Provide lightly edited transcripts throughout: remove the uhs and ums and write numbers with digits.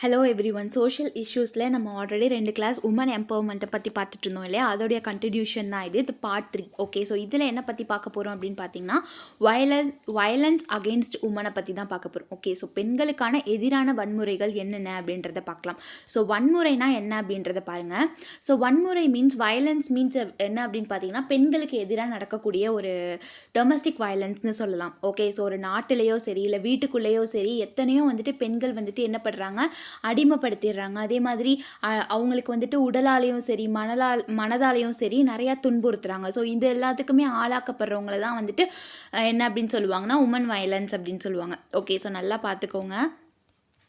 Hello every one. Social இஷ்யூஸில் நம்ம already 2 class woman எம்பவர்மெண்ட்டை பற்றி பார்த்துட்டு இருந்தோம் இல்லையா? அதோடைய கண்டினியூஷன் தான் இது பார்ட் 3. ஓகே, ஸோ இதில் என்ன பற்றி பார்க்க போகிறோம் அப்படின்னு பார்த்தீங்கன்னா, வயலன்ஸ் அகெயின்ஸ்ட் உமனை பற்றி தான் பார்க்க போகிறோம். ஓகே, ஸோ பெண்களுக்கான எதிரான வன்முறைகள் என்னென்ன அப்படின்றத பார்க்கலாம். ஸோ வன்முறைனா என்ன அப்படின்றத பாருங்கள். ஸோ வன்முறை வயலன்ஸ் மீன்ஸ் என்ன அப்படின்னு பார்த்தீங்கன்னா, பெண்களுக்கு எதிராக நடக்கக்கூடிய ஒரு டொமஸ்டிக் வயலன்ஸ்னு சொல்லலாம். ஓகே, ஸோ ஒரு நாட்டிலேயோ சரி இல்லை வீட்டுக்குள்ளேயோ சரி எத்தனையோ பெண்கள் என்ன பண்ணுறாங்க, அடிமைப்படுத்திடுறாங்க. அதே மாதிரி அவங்களுக்கு உடலாலையும் சரி மனதாலையும் சரி நிறையா துன்புறுத்துறாங்க. ஸோ இது எல்லாத்துக்குமே ஆளாக்கப்படுறவங்கள தான் என்ன அப்படின்னு சொல்லுவாங்கன்னா உமன் வயலன்ஸ் அப்படின்னு சொல்லுவாங்க. ஓகே, ஸோ நல்லா பார்த்துக்கோங்க.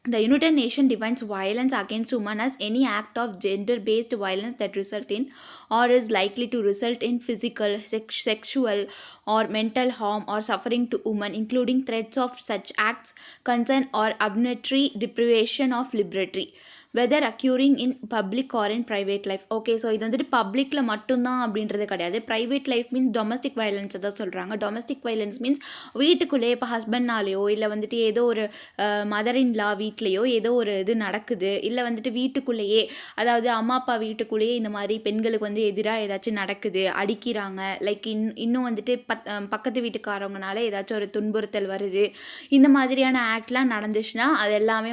The United Nations defines violence against women as any act of gender-based violence that result in or is likely to result in physical, sexual or mental harm or suffering to women, including threats of such acts, consent or arbitrary deprivation of liberty, whether occurring in public or in private life. Okay, so இது பப்ளிக்கில் மட்டும்தான் அப்படின்றது கிடையாது. Private life means domestic வயலன்ஸை தான் சொல்கிறாங்க. Domestic violence means வீட்டுக்குள்ளேயே இப்போ ஹஸ்பண்ட்னாலேயோ இல்லை ஏதோ ஒரு மதர் இன் லா வீட்லேயோ ஏதோ ஒரு இது நடக்குது, இல்லை வீட்டுக்குள்ளேயே, அதாவது அம்மா அப்பா வீட்டுக்குள்ளேயே இந்த மாதிரி பெண்களுக்கு எதிராக ஏதாச்சும் நடக்குது, அடிக்கிறாங்க, லைக் இன்னும் பக்கத்து வீட்டுக்காரவங்கனால ஏதாச்சும் ஒரு துன்புறுத்தல் வருது, இந்த மாதிரியான ஆக்ட்லாம் நடந்துச்சுன்னா அது எல்லாமே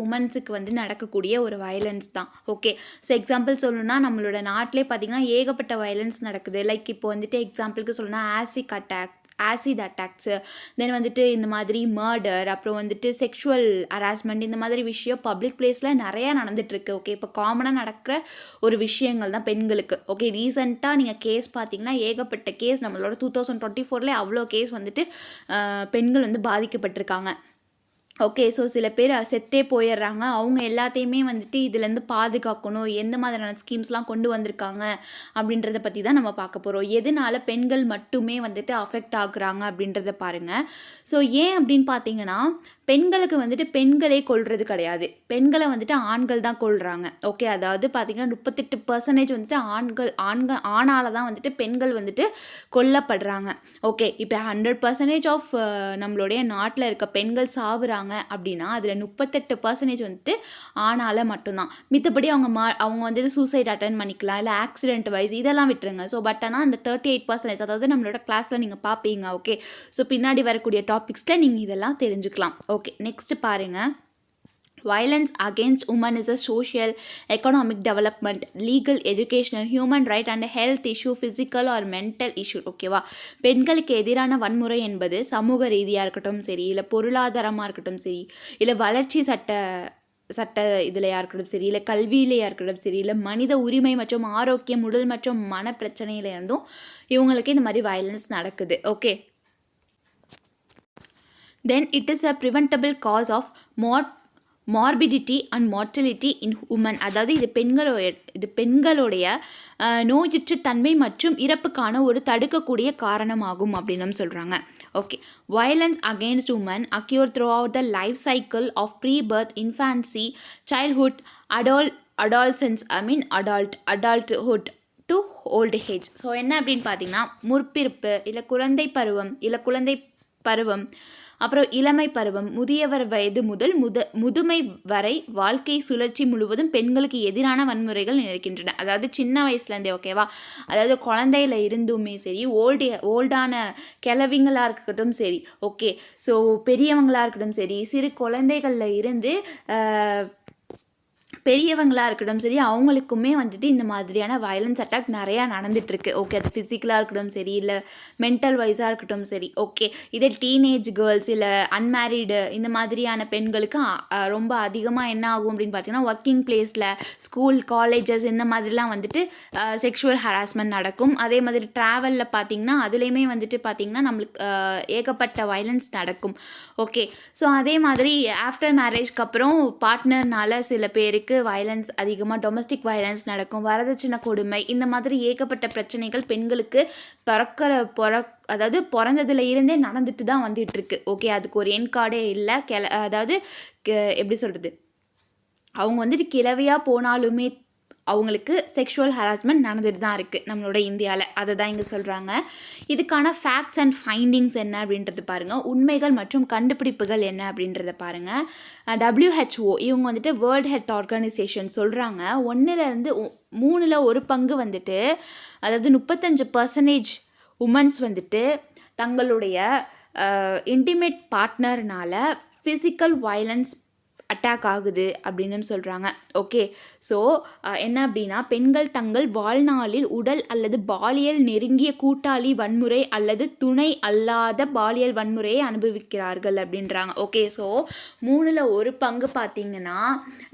உமன்ஸுக்கு நடக்கக்கூடிய ஒரு வயலன்ஸ் தான். ஓகே, ஸோ எக்ஸாம்பிள் சொல்லணும்னா நம்மளோட நாட்டிலே பார்த்தீங்கன்னா ஏகப்பட்ட வயலன்ஸ் நடக்குது. லைக் இப்போ எக்ஸாம்பிளுக்கு சொல்லணும்னா ஆசிட் அட்டாக்ஸு, தென் இந்த மாதிரி மர்டர், அப்புறம் செக்ஷுவல் ஹராஸ்மெண்ட், இந்த மாதிரி விஷயம் பப்ளிக் பிளேஸில் நிறையா நடந்துகிட்ருக்கு. ஓகே, இப்போ காமனாக நடக்கிற ஒரு விஷயங்கள் தான் பெண்களுக்கு. ஓகே, ரீசெண்டாக நீங்கள் கேஸ் பார்த்தீங்கன்னா ஏகப்பட்ட கேஸ் நம்மளோட 2024 அவ்வளோ கேஸ் பெண்கள் பாதிக்கப்பட்டிருக்காங்க. ஓகே, ஸோ சில பேர் செத்தே போயிடுறாங்க. அவங்க எல்லாத்தையுமே இதுலேருந்து பாதுகாக்கணும், எந்த மாதிரியான ஸ்கீம்ஸ்லாம் கொண்டு வந்திருக்காங்க அப்படின்றத பற்றி தான் நம்ம பார்க்க போகிறோம். எதனால பெண்கள் மட்டுமே அஃபெக்ட் ஆகுறாங்க அப்படின்றத பாருங்கள். ஸோ ஏன் அப்படின்னு பார்த்தீங்கன்னா, பெண்களுக்கு பெண்களே கொல்றது கிடையாது, பெண்களை ஆண்கள் தான் கொல்றாங்க. ஓகே, அதாவது பார்த்தீங்கன்னா 38% ஆணால் தான் பெண்கள் கொல்லப்படுறாங்க. ஓகே, இப்போ 100% ஆஃப் நம்மளுடைய நாட்டில் இருக்க பெண்கள் சாவுறாங்க அப்படின்னா அதில் 38% ஆணால் மட்டும்தான். மித்தபடி அவங்க சூசைட் அட்டன் பண்ணிக்கலாம், இல்லை ஆக்சிடென்ட் வைஸ் இதெல்லாம் விட்டுருங்க. ஸோ பட் ஆனால் அந்த 38%, அதாவது நம்மளோட கிளாஸில் நீங்கள் பார்ப்பீங்க. ஓகே, ஸோ பின்னாடி வரக்கூடிய டாபிக்ஸில் நீங்கள் இதெல்லாம் தெரிஞ்சுக்கலாம். ஓகே, நெக்ஸ்ட் பாருங்கள். Violence against women is a social, economic development, legal, educational, human right and health issue, physical or mental issue. ஓகேவா, பெண்களுக்கு எதிரான வன்முறை என்பது சமூக ரீதியாக இருக்கட்டும் சரி, இல்லை பொருளாதாரமாக இருக்கட்டும் சரி, இல்லை வளர்ச்சி சட்ட இதுலையாக இருக்கட்டும் சரி, இல்லை கல்வியிலையாக இருக்கட்டும் சரி, இல்லை மனித உரிமை மற்றும் ஆரோக்கியம், உடல் மற்றும் மன பிரச்சனையில இருந்தும் இவங்களுக்கு இந்த மாதிரி வயலன்ஸ் நடக்குது. Okay, then it is a preventable cause of morbidity and mortality in women. அதாவது இது பெண்களுடைய நோயுற்ற தன்மை மற்றும் இறப்புக்கான ஒரு தடுக்கக்கூடிய காரணமாகும் அப்படின்னு சொல்கிறாங்க. Okay, violence against women occur throughout the life cycle of pre birth, infancy, childhood, adulthood to old age. So என்ன அப்படின்னு பார்த்தீங்கன்னா, முற்பிறப்பு, இல்லை குழந்தை பருவம், அப்புறம் இளமை பருவம், முதியவர் வயது முதல் முதுமை வரை வாழ்க்கை சுழற்சி முழுவதும் பெண்களுக்கு எதிரான வன்முறைகள் நினைக்கின்றன. அதாவது சின்ன வயசுலேருந்தே, ஓகேவா, அதாவது குழந்தையில இருந்துமே சரி, ஓல்டான கிழவிங்களாக இருக்கட்டும் சரி, ஓகே, ஸோ பெரியவங்களாக இருக்கட்டும் சரி, சிறு குழந்தைகளில் இருந்து பெரியவங்களாக இருக்கட்டும் சரி, அவங்களுக்குமே இந்த மாதிரியான வயலன்ஸ் அட்டாக் நிறையா நடந்துகிட்ருக்கு. ஓகே, அது ஃபிசிக்கலாக இருக்கட்டும் சரி, இல்லை மென்டல் வைஸாக இருக்கட்டும் சரி. ஓகே, இதே டீனேஜ் கேர்ள்ஸ், இல்லை அன்மேரிடு, இந்த மாதிரியான பெண்களுக்கு ரொம்ப அதிகமாக என்ன ஆகும் அப்படின்னு பார்த்தீங்கன்னா, ஒர்க்கிங் பிளேஸில், ஸ்கூல், காலேஜஸ், இந்த மாதிரிலாம் செக்ஷுவல் ஹராஸ்மெண்ட் நடக்கும். அதே மாதிரி ட்ராவலில் பார்த்தீங்கன்னா அதுலேயுமே பார்த்தீங்கன்னா நம்மளுக்கு ஏகப்பட்ட வயலன்ஸ் நடக்கும். ஓகே, ஸோ அதே மாதிரி ஆஃப்டர் மேரேஜ்க்கு அப்புறம் பார்ட்னர்னால சில பேருக்கு வயலன்ஸ் அதிகமாக, டொமஸ்டிக் வயலன்ஸ் நடக்கும், வரதட்சணை கொடுமை, இந்த மாதிரி ஏகப்பட்ட பிரச்சனைகள் பெண்களுக்கு அதாவது பிறந்ததுல இருந்தே நடந்துட்டு தான் வந்துட்டுருக்கு. ஓகே, அதுக்கு ஒரு என் கார்டே இல்லை. அதாவது எப்படி சொல்கிறது, அவங்க கிழவியாக போனாலுமே அவங்களுக்கு செக்ஷுவல் ஹராஸ்மெண்ட் நடந்துட்டு தான் இருக்குது நம்மளோட இந்தியாவில். அதை தான் இங்கே சொல்கிறாங்க. இதுக்கான ஃபேக்ட்ஸ் அண்ட் ஃபைண்டிங்ஸ் என்ன அப்படின்றது பாருங்கள். உண்மைகள் மற்றும் கண்டுபிடிப்புகள் என்ன அப்படின்றத பாருங்கள். WHO இவங்க வந்துட்டு வேர்ல்டு ஹெல்த் ஆர்கனைசேஷன் சொல்கிறாங்க 1லேருந்து 3ல் 1 பங்கு வந்துட்டு, அதாவது 35% உமன்ஸ் வந்துட்டு தங்களுடைய இன்டிமேட் பார்ட்னர்னால் ஃபிசிக்கல் வயலன்ஸ் அட்டாக் ஆகுது அப்படின்னு சொல்கிறாங்க. ஓகே, ஸோ என்ன அப்படின்னா, பெண்கள் தங்கள் வாழ்நாளில் உடல் அல்லது பாலியல் நெருங்கிய கூட்டாளி வன்முறை அல்லது துணை அல்லாத பாலியல் வன்முறையை அனுபவிக்கிறார்கள் அப்படின்றாங்க. ஓகே, ஸோ 3ல் 1 பங்கு பார்த்திங்கன்னா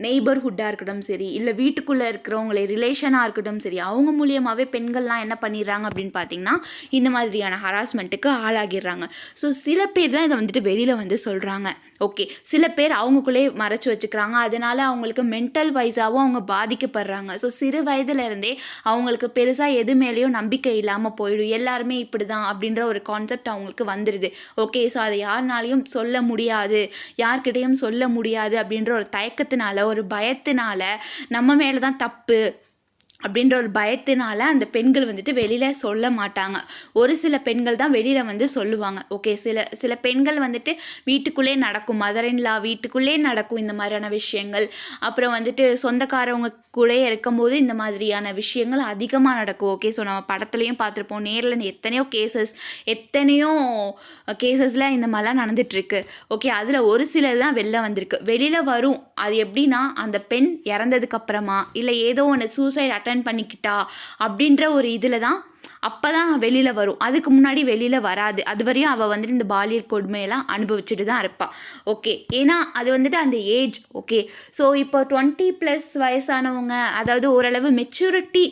நெய்பர்ஹுட்டாக இருக்கட்டும் சரி, இல்லை வீட்டுக்குள்ளே இருக்கிறவங்களே ரிலேஷனாக இருக்கட்டும் சரி, அவங்க மூலியமாகவே பெண்கள்லாம் என்ன பண்ணிடுறாங்க அப்படின்னு பார்த்திங்கன்னா இந்த மாதிரியான ஹராஸ்மெண்ட்டுக்கு ஆளாகிடுறாங்க. ஸோ சில பேர் தான் இதை வந்துட்டு வெளியில் வந்து சொல்கிறாங்க. ஓகே, சில பேர் அவங்களுக்குள்ளே மறைச்சி வச்சுக்கிறாங்க. அதனால் அவங்களுக்கு மென்டல் வைஸாகவும் அவங்க பாதிக்கப்படுறாங்க. ஸோ சிறு வயதுலேருந்தே அவங்களுக்கு பெருசாக எது மேலேயும் நம்பிக்கை இல்லாமல் போயிடும். எல்லாருமே இப்படி தான் அப்படின்ற ஒரு கான்செப்ட் அவங்களுக்கு வந்துடுது. ஓகே, ஸோ அதை யாருனாலையும் சொல்ல முடியாது, யார்கிட்டையும் சொல்ல முடியாது அப்படின்ற ஒரு தயக்கத்தினால, ஒரு பயத்தினால, நம்ம மேலே தான் தப்பு அப்படின்ற ஒரு பயத்தினால அந்த பெண்கள் வந்துட்டு வெளியில் சொல்ல மாட்டாங்க. ஒரு சில பெண்கள் தான் வெளியில் வந்து சொல்லுவாங்க. ஓகே, சில பெண்கள் வந்துட்டு வீட்டுக்குள்ளே நடக்கும், மதர்-இன்-லா வீட்டுக்குள்ளே நடக்கும் இந்த மாதிரியான விஷயங்கள். அப்புறம் வந்துட்டு சொந்தக்காரவங்க கூட இருக்கும்போது இந்த மாதிரியான விஷயங்கள் அதிகமாக நடக்கும். ஓகே, ஸோ நம்ம படத்துலையும் பார்த்துருப்போம், நேரில் எத்தனையோ கேசஸில் இந்த மாதிரிலாம் நடந்துகிட்ருக்கு. ஓகே, அதில் ஒரு சிலர் தான் வெளில வந்திருக்கு. வெளியில் வரும். அது எப்படின்னா, அந்த பெண் இறந்ததுக்கப்புறமா இல்லை ஏதோ ஒன்று சூசைட் அட்டன் பண்ணிக்கிட்டா அப்படின்ற ஒரு இதில் தான் அப்போ தான் வெளியில் வரும். அதுக்கு முன்னாடி வெளியில் வராது. அது வரையும் அவள் வந்துட்டு இந்த பாலியல் கொடுமையெல்லாம் அனுபவிச்சுட்டு தான் இருப்பாள். ஓகே, ஏன்னா அது வந்துட்டு அந்த ஏஜ். ஓகே, ஸோ இப்போ 20+ வயசானவங்க, அதாவது ஓரளவு மெச்சூரிட்டி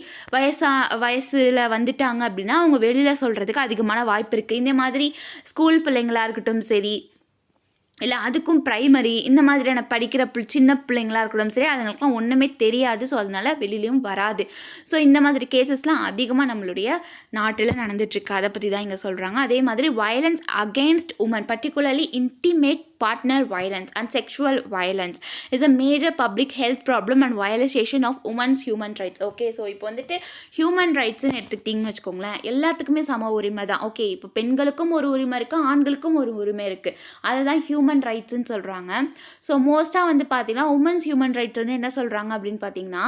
வயசில் வந்துட்டாங்க அப்படின்னா அவங்க வெளியில் சொல்கிறதுக்கு அதிகமான வாய்ப்பு இருக்குது. இந்த மாதிரி ஸ்கூல் பிள்ளைங்களாக இருக்கட்டும் சரி, இல்லை அதுக்கும் ப்ரைமரி இந்த மாதிரியான படிக்கிற சின்ன பிள்ளைங்களாக இருக்கட்டும் சரி, அதுங்களுக்குலாம் ஒன்றுமே தெரியாது. ஸோ அதனால் வெளியிலையும் வராது. ஸோ இந்த மாதிரி கேசஸ்லாம் அதிகமாக நம்மளுடைய நாட்டில் நடந்துகிட்ருக்கு. அதை பற்றி தான் இங்கே சொல்கிறாங்க. அதே மாதிரி violence against women, particularly intimate partner violence and sexual violence is a major public health problem and violation of women's human rights. Okay, so இப்போ வந்துட்டு ஹியூமன் ரைட்ஸ்ன்னு எடுத்துக்கிட்டிங்கன்னு வச்சுக்கோங்களேன், எல்லாத்துக்குமே சம உரிமை தான். ஓகே, இப்போ பெண்களுக்கும் ஒரு உரிமை இருக்குது, ஆண்களுக்கும் ஒரு உரிமை இருக்குது. அதை தான் ஹியூமன் ரைட்ஸ்ன்னு சொல்கிறாங்க. ஸோ மோஸ்ட்டாக வந்து பார்த்திங்கன்னா உமன்ஸ் ஹியூமன் ரைட்ஸ் வந்து என்ன சொல்கிறாங்க அப்படின்னு பார்த்திங்கன்னா,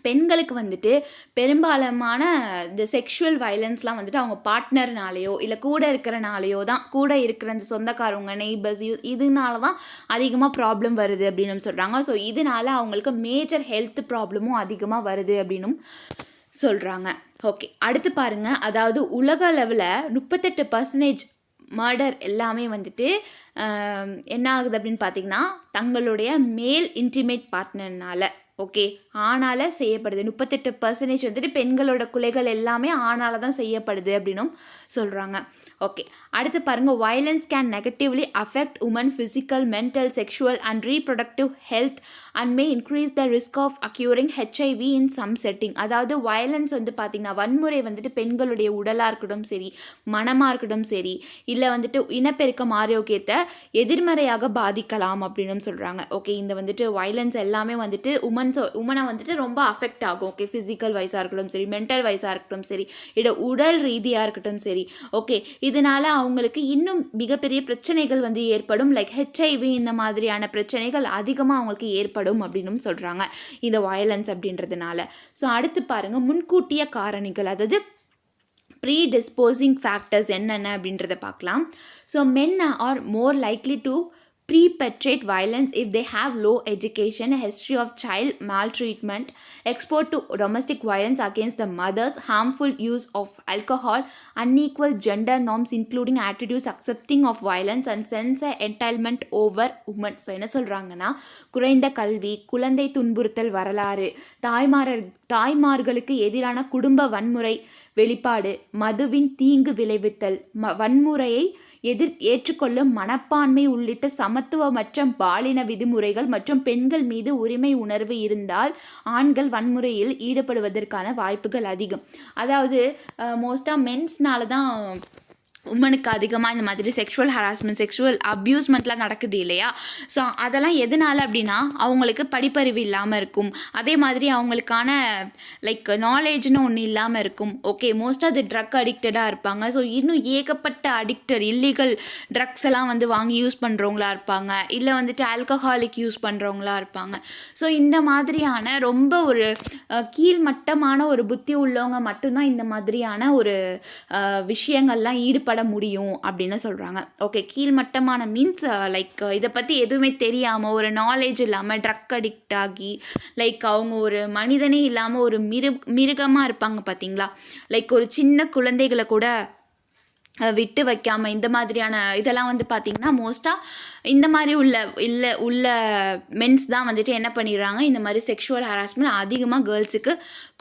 பெண்களுக்கு வந்துட்டு பெரும்பாலான இந்த செக்ஷுவல் வயலன்ஸ்லாம் வந்துட்டு அவங்க பார்ட்னர்னாலேயோ இல்லை கூட இருக்கிறனாலேயோ தான், கூட இருக்கிற அந்த சொந்தக்காரவங்க நெய்பர்ஸ் இதனால தான் அதிகமாக ப்ராப்ளம் வருது அப்படின்னு சொல்கிறாங்க. ஸோ இதனால அவங்களுக்கு மேஜர் ஹெல்த் ப்ராப்ளமும் அதிகமாக வருது அப்படின்னும் சொல்கிறாங்க. ஓகே, அடுத்து பாருங்கள். அதாவது உலக அளவில் 38% மர்டர் எல்லாமே வந்துட்டு என்ன ஆகுது அப்படின்னு பார்த்திங்கன்னா தங்களுடைய மேல் இன்டிமேட் பார்ட்னர்னால், ஓகே, ஆணால் செய்யப்படுது. 38% வந்துட்டு பெண்களோட கொலைகள் எல்லாமே ஆணால் தான் செய்யப்படுது அப்படின்னும் சொல்கிறாங்க. ஓகே, அடுத்து பாருங்கள். Violence can negatively affect women physical, mental, sexual and reproductive health and may increase the risk of acquiring HIV in some setting. அதாவது வயலன்ஸ் வந்து பார்த்திங்கன்னா வன்முறை வந்துட்டு பெண்களுடைய உடலாக இருக்கட்டும் சரி, மனமாக இருக்கட்டும் சரி, இல்லை வந்துட்டு இனப்பெருக்கம் ஆரோக்கியத்தை எதிர்மறையாக பாதிக்கலாம் அப்படின்னு சொல்கிறாங்க. ஓகே, இந்த வந்துட்டு வயலன்ஸ் எல்லாமே வந்துட்டு உமனை வந்துட்டு ரொம்ப அஃபெக்ட் ஆகும். ஓகே, ஃபிசிக்கல் வைஸாக இருக்கட்டும் சரி, மென்டல் வைஸாக இருக்கட்டும் சரி, உடல் ரீதியாக இருக்கட்டும் சரி. ஓகே, இதனால் அவங்களுக்கு இன்னும் மிகப்பெரிய பிரச்சனைகள் வந்து ஏற்படும். லைக் HIV இந்த மாதிரியான பிரச்சனைகள் அதிகமாக அவங்களுக்கு ஏற்படும் அப்படின்னு சொல்கிறாங்க இந்த வயலன்ஸ் அப்படின்றதுனால. ஸோ அடுத்து பாருங்கள், முன்கூட்டிய காரணிகள், அதாவது ப்ரீடிஸ்போசிங் ஃபேக்டர்ஸ் என்னென்ன அப்படின்றத பார்க்கலாம். So men R more likely to perpetrate violence if they have low education, a history of child maltreatment, exposed to domestic violence against the mothers, harmful use of alcohol, unequal gender norms including attitudes accepting of violence and sense entitlement over women. So என்ன சொல்கிறாங்கன்னா, குறைந்த கல்வி, குழந்தை துன்புறுத்தல் வரலாறு, தாய்மார்களுக்கு எதிரான குடும்ப வன்முறை வெளிப்பாடு, மதுவின் தீங்கு விளைவித்தல், வன்முறையை ஏற்றுக்கொள்ளும் மனப்பான்மை உள்ளிட்ட சமத்துவமற்ற பாலின விதிமுறைகள் மற்றும் பெண்கள் மீது உரிமை உணர்வு இருந்தால் ஆண்கள் வன்முறையில் ஈடுபடுவதற்கான வாய்ப்புகள் அதிகம். அதாவது மோஸ்ட்டாக மென்ஸ்னால தான் உமனுக்கு அதிகமாக இந்த மாதிரி செக்ஷுவல் ஹராஸ்மெண்ட் செக்ஷுவல் அப்யூஸ்மெண்ட்லாம் நடக்குது இல்லையா? ஸோ அதெல்லாம் எதனால் அப்படின்னா அவங்களுக்கு படிப்பறிவு இல்லாமல் இருக்கும், அதே மாதிரி அவங்களுக்கான லைக் நாலேஜ்னு ஒன்று இல்லாமல் இருக்கும். ஓகே, மோஸ்ட்டாக அது ட்ரக் அடிக்டடாக இருப்பாங்க. ஸோ இன்னும் ஏகப்பட்ட அடிக்டட் இல்லீகல் ட்ரக்ஸ் எல்லாம் வந்து வாங்கி யூஸ் பண்ணுறவங்களா இருப்பாங்க, இல்லை வந்துட்டு ஆல்கஹாலிக் யூஸ் பண்ணுறவங்களா இருப்பாங்க. ஸோ இந்த மாதிரியான ரொம்ப ஒரு கீழ்மட்டமான ஒரு புத்தி உள்ளவங்க மட்டும்தான் இந்த மாதிரியான ஒரு விஷயங்கள்லாம் ஈடுபட முடியும் அப்படின்னு சொல்கிறாங்க. ஓகே, கீழ்மட்டமான மீன்ஸ் லைக் இதை பற்றி எதுவுமே தெரியாமல் ஒரு நாலேஜ் இல்லாமல் ட்ரக் அடிக்ட் ஆகி லைக் அவங்க ஒரு மனிதனே இல்லாமல் ஒரு மிருகமாக இருப்பாங்க பார்த்தீங்களா? லைக் ஒரு சின்ன குழந்தைகளை கூட விட்டு வைக்காமல் இந்த மாதிரியான இதெல்லாம் வந்து பார்த்திங்கன்னா மோஸ்ட்டாக இந்த மாதிரி உள்ள மென்ஸ் தான் வந்துட்டு என்ன பண்ணிடுறாங்க, இந்த மாதிரி செக்ஷுவல் ஹராஸ்மெண்ட் அதிகமாக கேர்ள்ஸுக்கு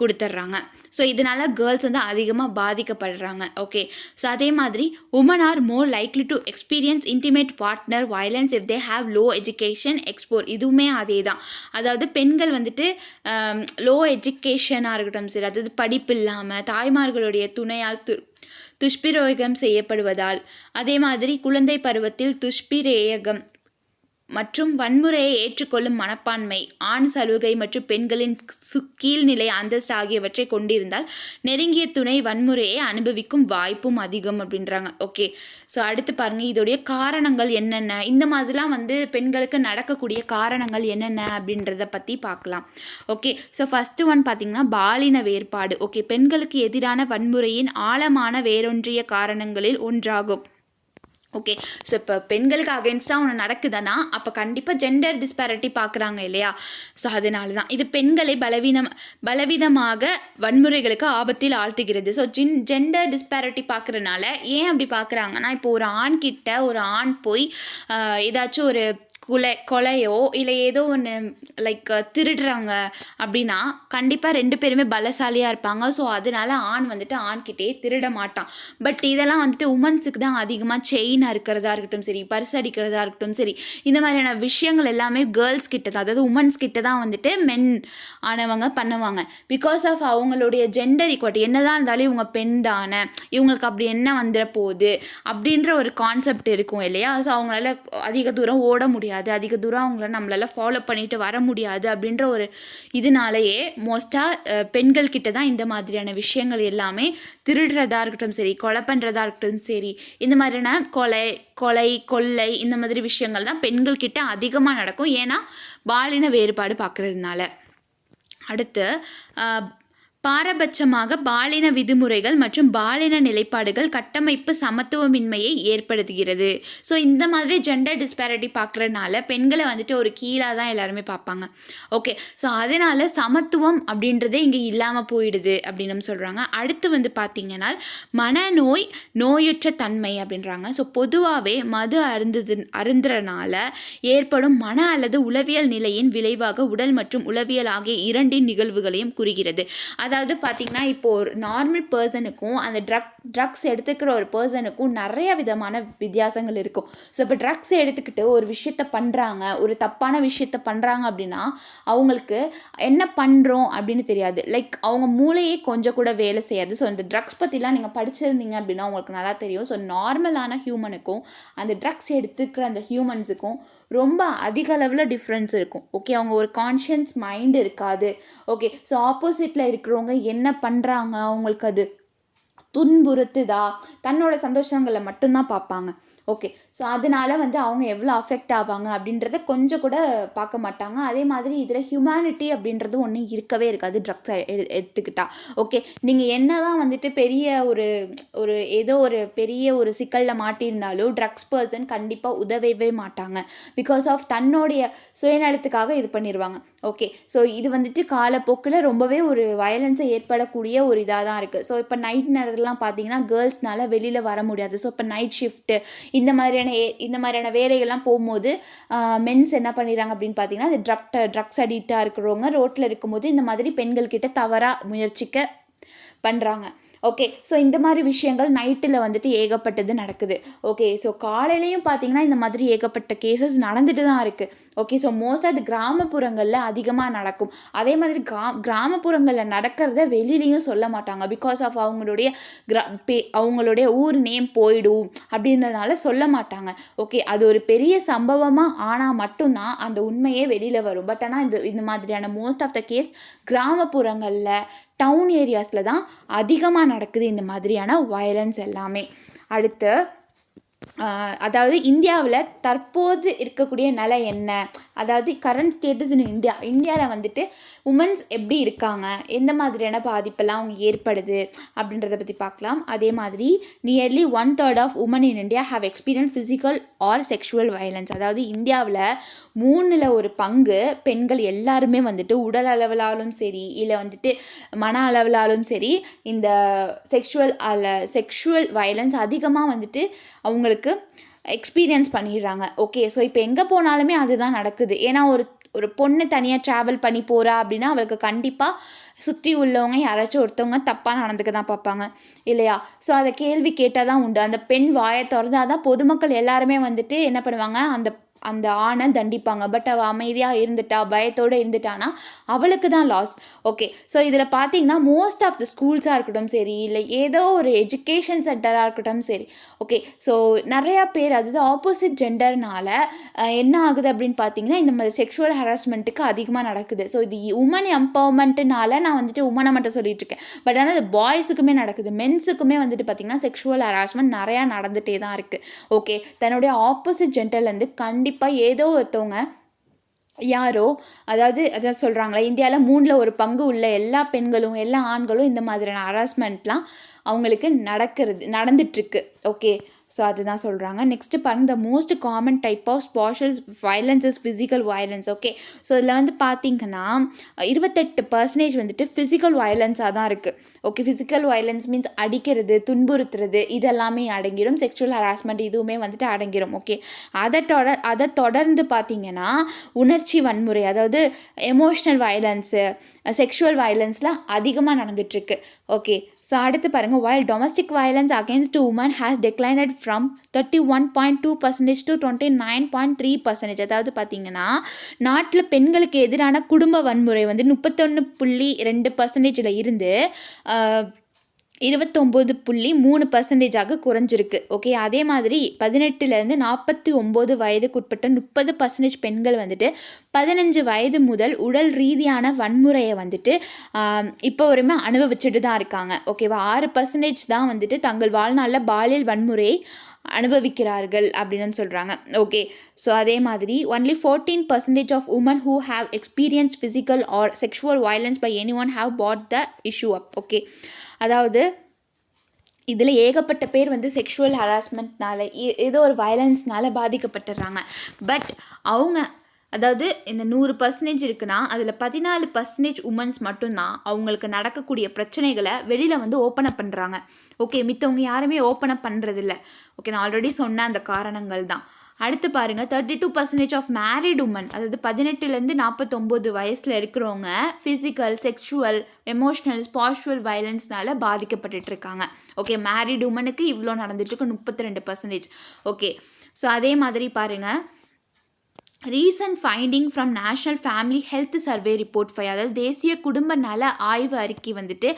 கொடுத்துட்றாங்க. ஸோ இதனால் கேர்ள்ஸ் வந்து அதிகமாக பாதிக்கப்படுறாங்க. ஓகே, ஸோ அதே மாதிரி women are more likely to experience intimate partner violence if they have low education exposure. இதுவுமே அதே தான். அதாவது பெண்கள் வந்துட்டு லோ எஜுகேஷனாக இருக்கட்டும் சரி, அதாவது படிப்பு இல்லாமல் தாய்மார்களுடைய துணையால் துஷ்பிரயோகம் செய்யப்படுவதால், அதே மாதிரி குழந்தை பருவத்தில் துஷ்பிரயோகம் மற்றும் வன்முறையை ஏற்றுக்கொள்ளும் மனப்பான்மை, ஆண் சலுகை மற்றும் பெண்களின் கீழ்நிலை அந்தஸ்து ஆகியவற்றை கொண்டிருந்தால் நெருங்கிய துணை வன்முறையை அனுபவிக்கும் வாய்ப்பும் அதிகம் அப்படின்றாங்க. ஓகே, ஸோ அடுத்து பாருங்கள், இதோடைய காரணங்கள் என்னென்ன, இந்த மாதிரிலாம் வந்து பெண்களுக்கு நடக்கக்கூடிய காரணங்கள் என்னென்ன அப்படின்றத பற்றி பார்க்கலாம். ஓகே, ஸோ ஃபஸ்ட்டு ஒன் பார்த்திங்கன்னா பாலின வேறுபாடு. ஓகே, பெண்களுக்கு எதிரான வன்முறையின் ஆழமான வேரொன்றிய காரணங்களில் ஒன்றாகும். ஓகே, ஸோ இப்போ பெண்களுக்கு அகென்ஸ்டாக ஒன்று நடக்குதுன்னா அப்போ கண்டிப்பாக ஜெண்டர் டிஸ்பேரிட்டி பார்க்குறாங்க இல்லையா? ஸோ அதனால தான் இது பெண்களை பலவிதமாக வன்முறைகளுக்கு ஆபத்தில் ஆழ்த்துகிறது. ஸோ ஜெண்டர் டிஸ்பேரிட்டி பார்க்குறதுனால ஏன் அப்படி பார்க்குறாங்கன்னா, இப்போ ஒரு ஆண் போய் ஏதாச்சும் ஒரு கொலையோ இல்லை ஏதோ ஒன்று லைக் திருடுறாங்க அப்படின்னா கண்டிப்பாக 2 பேருமே பலசாலியாக இருப்பாங்க. ஸோ அதனால ஆண் வந்துட்டு ஆண்கிட்டே திருட மாட்டான். பட் இதெல்லாம் வந்துட்டு உமன்ஸுக்கு தான் அதிகமாக செயின் அறுக்கிறதா இருக்கட்டும் சரி, பர்ஸ் அடிக்கிறதா இருக்கட்டும் சரி, இந்த மாதிரியான விஷயங்கள் எல்லாமே கேர்ள்ஸ் கிட்ட தான், அதாவது உமன்ஸ் கிட்ட தான் வந்துட்டு மென் ஆனவங்க பண்ணுவாங்க. பிகாஸ் ஆஃப் அவங்களுடைய ஜெண்டர் ஈக்குவாலிட்டி. என்னதான் இருந்தாலும் இவங்க பெண் தானே, இவங்களுக்கு அப்படி என்ன வந்துட போகுது அப்படின்ற ஒரு கான்செப்ட் இருக்கும் இல்லையா? ஸோ அவங்களால அதிக தூரம் ஓட முடியாது, அதிக தூரம் அவங்கள நம்மளால ஃபாலோ பண்ணிட்டு வர முடியாது அப்படின்ற ஒரு இதனாலேயே மோஸ்ட்டாக பெண்கள் கிட்ட தான் இந்த மாதிரியான விஷயங்கள் எல்லாமே திருடுறதா இருக்கட்டும் சரி, கொலை பண்ணுறதா இருக்கட்டும் சரி, இந்த மாதிரியான கொள்ளை இந்த மாதிரி விஷயங்கள் தான் பெண்கள் கிட்ட அதிகமாக நடக்கும். ஏன்னா பாலின வேறுபாடு பார்க்குறதுனால. அடுத்து பாரபட்சமாக பாலின விதிமுறைகள் மற்றும் பாலின நிலைப்பாடுகள் கட்டமைப்பு சமத்துவமின்மையை ஏற்படுத்துகிறது. ஸோ இந்த மாதிரி ஜெண்டர் டிஸ்பேரிட்டி பார்க்குறதுனால பெண்களை வந்துட்டு ஒரு கீழாக தான் எல்லாருமே பார்ப்பாங்க. ஓகே, ஸோ அதனால் சமத்துவம் அப்படின்றதே இங்கே இல்லாமல் போயிடுது அப்படின்னு சொல்கிறாங்க. அடுத்து வந்து பார்த்திங்கன்னா நோயுற்ற தன்மை அப்படின்றாங்க. ஸோ பொதுவாகவே மது அருந்துறதுனால ஏற்படும் மன அல்லது உளவியல் நிலையின் விளைவாக உடல் மற்றும் உளவியல் ஆகிய இரண்டின் நிகழ்வுகளையும் குறிக்கிறது. அதாவது பார்த்திங்கன்னா இப்போது ஒரு நார்மல் பர்சனுக்கும் அந்த ட்ரக்ஸ் எடுத்துக்கிற ஒரு பர்சனுக்கும் நிறைய விதமான வித்தியாசங்கள் இருக்கும். ஸோ இப்போ ட்ரக்ஸ் எடுத்துக்கிட்டு ஒரு விஷயத்த பண்ணுறாங்க, ஒரு தப்பான விஷயத்த பண்ணுறாங்க அப்படின்னா அவங்களுக்கு என்ன பண்ணுறோம் அப்படின்னு தெரியாது. லைக் அவங்க மூளையே கொஞ்சம் கூட வேலை செய்யாது. ஸோ இந்த ட்ரக்ஸ் பற்றிலாம் நீங்கள் படிச்சிருந்தீங்க அப்படின்னா உங்களுக்கு நல்லா தெரியும். ஸோ நார்மலான ஹியூமனுக்கும் அந்த ட்ரக்ஸ் எடுத்துக்கிற அந்த ஹியூமன்ஸுக்கும் ரொம்ப அதிக அளவில் டிஃப்ரென்ஸ் இருக்கும். ஓகே, அவங்க ஒரு கான்ஷியஸ் மைண்ட் இருக்காது. ஓகே, ஸோ ஆப்போசிட்டில் இருக்கிறவங்க என்ன பண்ணுறாங்க, அவங்களுக்கு அது துன்புறுத்துதா, தன்னோட சந்தோஷங்களை மட்டும்தான் பார்ப்பாங்க. ஓகே, ஸோ அதனால வந்து அவங்க எவ்வளோ அஃபெக்ட் ஆவாங்க அப்படின்றத கொஞ்சம் கூட பார்க்க மாட்டாங்க. அதே மாதிரி இதில் ஹியூமனிட்டி அப்படின்றது ஒன்றும் இருக்கவே இருக்காது ட்ரக்ஸை எடுத்துக்கிட்டா. ஓகே, நீங்கள் என்ன தான் வந்துட்டு பெரிய ஒரு ஏதோ ஒரு பெரிய ஒரு சிக்கலில் மாட்டியிருந்தாலும் ட்ரக்ஸ் பர்சன் கண்டிப்பாக உதவவே மாட்டாங்க. பிகாஸ் ஆஃப் தன்னுடைய சுயநலத்துக்காக இது பண்ணிடுவாங்க. ஓகே, ஸோ இது வந்துட்டு காலப்போக்கில் ரொம்பவே ஒரு வயலன்ஸை ஏற்படக்கூடிய ஒரு இதாக தான் இருக்குது. ஸோ இப்போ நைட் நேரத்துலலாம் பார்த்தீங்கன்னா கேர்ள்ஸ்னால வெளியில் வர முடியாது. ஸோ இப்போ நைட் ஷிஃப்ட்டு இந்த மாதிரியான வேலைகள்லாம் போகும்போது மென்ஸ் என்ன பண்ணிடுறாங்க அப்படின்னு பார்த்தீங்கன்னா, இந்த ட்ரக்ஸ் அடிக்டாக இருக்கிறவங்க ரோட்டில் இருக்கும்போது இந்த மாதிரி பெண்கள்கிட்ட தவறாக முயற்சிக்க பண்ணுறாங்க. ஓகே. ஸோ இந்த மாதிரி விஷயங்கள் நைட்டில் வந்துட்டு ஏகப்பட்டது நடக்குது. ஓகே. ஸோ காலையிலயும் பார்த்தீங்கன்னா, இந்த மாதிரி ஏகப்பட்ட கேசஸ் நடந்துட்டு தான் இருக்கு. ஓகே. ஸோ மோஸ்ட்டாக அது கிராமப்புறங்கள்ல அதிகமா நடக்கும். அதே மாதிரி கிராமப்புறங்கள்ல நடக்கிறத வெளியிலயும் சொல்ல மாட்டாங்க. பிகாஸ் ஆஃப் அவங்களுடைய அவங்களுடைய ஊர் நேம் போயிடும் அப்படின்றதுனால சொல்ல மாட்டாங்க. ஓகே. அது ஒரு பெரிய சம்பவமா ஆனா மட்டும் தான் அந்த உண்மையே வெளியில வரும். பட் ஆனா இந்த மாதிரியான மோஸ்ட் ஆஃப் த கேஸ் கிராமப்புறங்கள்ல, டவுன் ஏரியாஸ்ல தான் அதிகமா நடக்குது இந்த மாதிரியான வயலன்ஸ் எல்லாமே. அடுத்து அதாவது இந்தியாவில் தற்போது இருக்கக்கூடிய நிலை என்ன, அதாவது கரண்ட் ஸ்டேட்டஸ் இன் இந்தியாவில் வந்துட்டு உமன்ஸ் எப்படி இருக்காங்க, எந்த மாதிரியான பாதிப்பெல்லாம் அவங்க ஏற்படுது அப்படின்றத பற்றி பார்க்கலாம். அதே மாதிரி nearly 1/3 of women in India have experience physical or sexual violence. அதாவது இந்தியாவில் 3/4 பெண்கள் எல்லாருமே வந்துட்டு உடல் அளவிலாலும் சரி இல்லை வந்துட்டு மன அளவிலாலும் சரி இந்த செக்ஷுவல் வயலன்ஸ் அதிகமாக வந்துட்டு அவங்களுக்கு எக்ஸ்பீரியன்ஸ் பண்ணிடுறாங்க. ஓகே. ஸோ இப்போ எங்கே போனாலுமே அதுதான் நடக்குது. ஏன்னா ஒரு பொண்ணு தனியாக ட்ராவல் பண்ணி போகிறா அப்படின்னா அவளுக்கு கண்டிப்பாக சுற்றி உள்ளவங்க யாராச்சும் ஒருத்தவங்க தப்பாக நடந்துக்க தான் பார்ப்பாங்க இல்லையா? ஸோ அதை கேள்வி கேட்டால் தான் உண்டு. அந்த பெண் வாயை திறந்தால் தான் பொதுமக்கள் எல்லாருமே வந்துட்டு என்ன பண்ணுவாங்க, அந்த ஆணை தண்டிப்பாங்க. பட் அவள் அமைதியாக இருந்துட்டா, பயத்தோடு இருந்துட்டானா அவளுக்கு தான் லாஸ். ஓகே. ஸோ இதில் பார்த்தீங்கன்னா மோஸ்ட் ஆஃப் த ஸ்கூல்ஸாக இருக்கட்டும் சரி, இல்லை ஏதோ ஒரு எஜுகேஷன் சென்டராக இருக்கட்டும் சரி, ஓகே. ஸோ நிறையா பேர் அதாவது ஆப்போசிட் ஜெண்டர்னால என்ன ஆகுது அப்படின்னு பார்த்தீங்கன்னா இந்த மாதிரி செக்ஷுவல் ஹராஸ்மெண்ட்டுக்கு அதிகமாக நடக்குது. ஸோ இது உமன் எம்பவர்மெண்ட்டுனால நான் வந்துட்டு உமனை மட்டும் சொல்லிட்டு இருக்கேன். பட் ஆனால் இது பாய்ஸுக்குமே நடக்குது, மென்ஸுக்குமே வந்துட்டு பார்த்தீங்கன்னா செக்ஷுவல் ஹராஸ்மெண்ட் நிறையா நடந்துகிட்டே தான் இருக்குது. ஓகே. தன்னுடைய ஆப்போசிட் ஜெண்டர்லேருந்து கண்டிப்பாக ஏதோ ஒருத்தவங்க யாரோ அதான் சொல்கிறாங்களே, இந்தியாவில் 1/3 உள்ள எல்லா பெண்களும் எல்லா ஆண்களும் இந்த மாதிரியான ஹராஸ்மெண்ட்லாம் அவங்களுக்கு நடந்துட்டுருக்கு. ஓகே. ஸோ அதுதான் சொல்கிறாங்க. நெக்ஸ்ட்டு பாருங்கள், the most common type of spousal violence is physical violence. Okay. So இதில் வந்து பார்த்தீங்கன்னா 28% வந்துட்டு ஃபிசிக்கல் வயலன்ஸாக தான் இருக்குது. ஓகே. ஃபிசிக்கல் வயலன்ஸ் மீன்ஸ் அடிக்கிறது, துன்புறுத்துறது இதெல்லாமே அடங்கிடும். செக்ஷுவல் ஹராஸ்மெண்ட் இதுவுமே வந்துட்டு அடங்கிடும். ஓகே. அதை தொடர்ந்து பார்த்தீங்கன்னா உணர்ச்சி வன்முறை, அதாவது எமோஷ்னல் வயலன்ஸு, செக்ஷுவல் வயலன்ஸ்லாம் அதிகமாக நடந்துகிட்ருக்கு. ஓகே. ஸோ அடுத்து பாருங்கள், while domestic violence against women has declined from 31.2% to 29.3%. அதாவது பார்த்தீங்கன்னா நாட்டில் பெண்களுக்கு எதிரான குடும்ப வன்முறை வந்து 31.2% இருந்து 29.3% குறைஞ்சிருக்கு. ஓகே. அதே மாதிரி 18லேருந்து 49 வயதுக்குட்பட்ட 30% பெண்கள் வந்துட்டு 15 வயது முதல் உடல் ரீதியான வன்முறையை வந்துட்டு இப்போ வரையுமே அனுபவிச்சுட்டு தான் இருக்காங்க. ஓகேவா? 6% தான் வந்துட்டு தங்கள் வாழ்நாளில் பாலியல் வன்முறையை அனுபவிக்கிறார்கள் அப்படின்னு சொல்கிறாங்க. ஓகே. ஸோ அதே மாதிரி only 14% of women who have experienced physical or sexual violence by anyone have brought the issue up. Okay. அதாவது இதில் ஏகப்பட்ட பேர் வந்து செக்ஷுவல் ஹராஸ்மெண்ட்னால ஏதோ ஒரு வயலன்ஸ்னால பாதிக்கப்பட்டுடுறாங்க. பட் அவங்க அதாவது இந்த 100% இருக்குன்னா அதில் 14% உமன்ஸ் மட்டும்தான் அவங்களுக்கு நடக்கக்கூடிய பிரச்சனைகளை வெளியில் வந்து ஓப்பன் அப் பண்ணுறாங்க. ஓகே. மித்தவங்க யாருமே ஓப்பன் அப் பண்ணுறதில்ல. ஓகே. நான் ஆல்ரெடி சொன்ன அந்த காரணங்கள் தான். அடுத்து பாருங்கள், 32% ஆஃப் மேரிட் உமன், அதாவது 18லேருந்து 49 வயசில் இருக்கிறவங்க ஃபிசிக்கல், செக்ஷுவல், எமோஷ்னல், ஸ்பாஷுவல் வயலன்ஸ்னால பாதிக்கப்பட்டுருக்காங்க. ஓகே. மேரிட் உமனுக்கு இவ்வளோ நடந்துட்டுருக்கு, 32%. ஓகே. ஸோ அதே மாதிரி பாருங்கள், recent finding from national family health survey report 5, அதாவது தேசிய குடும்ப நல ஆய்வு அறிக்கை வந்துட்டு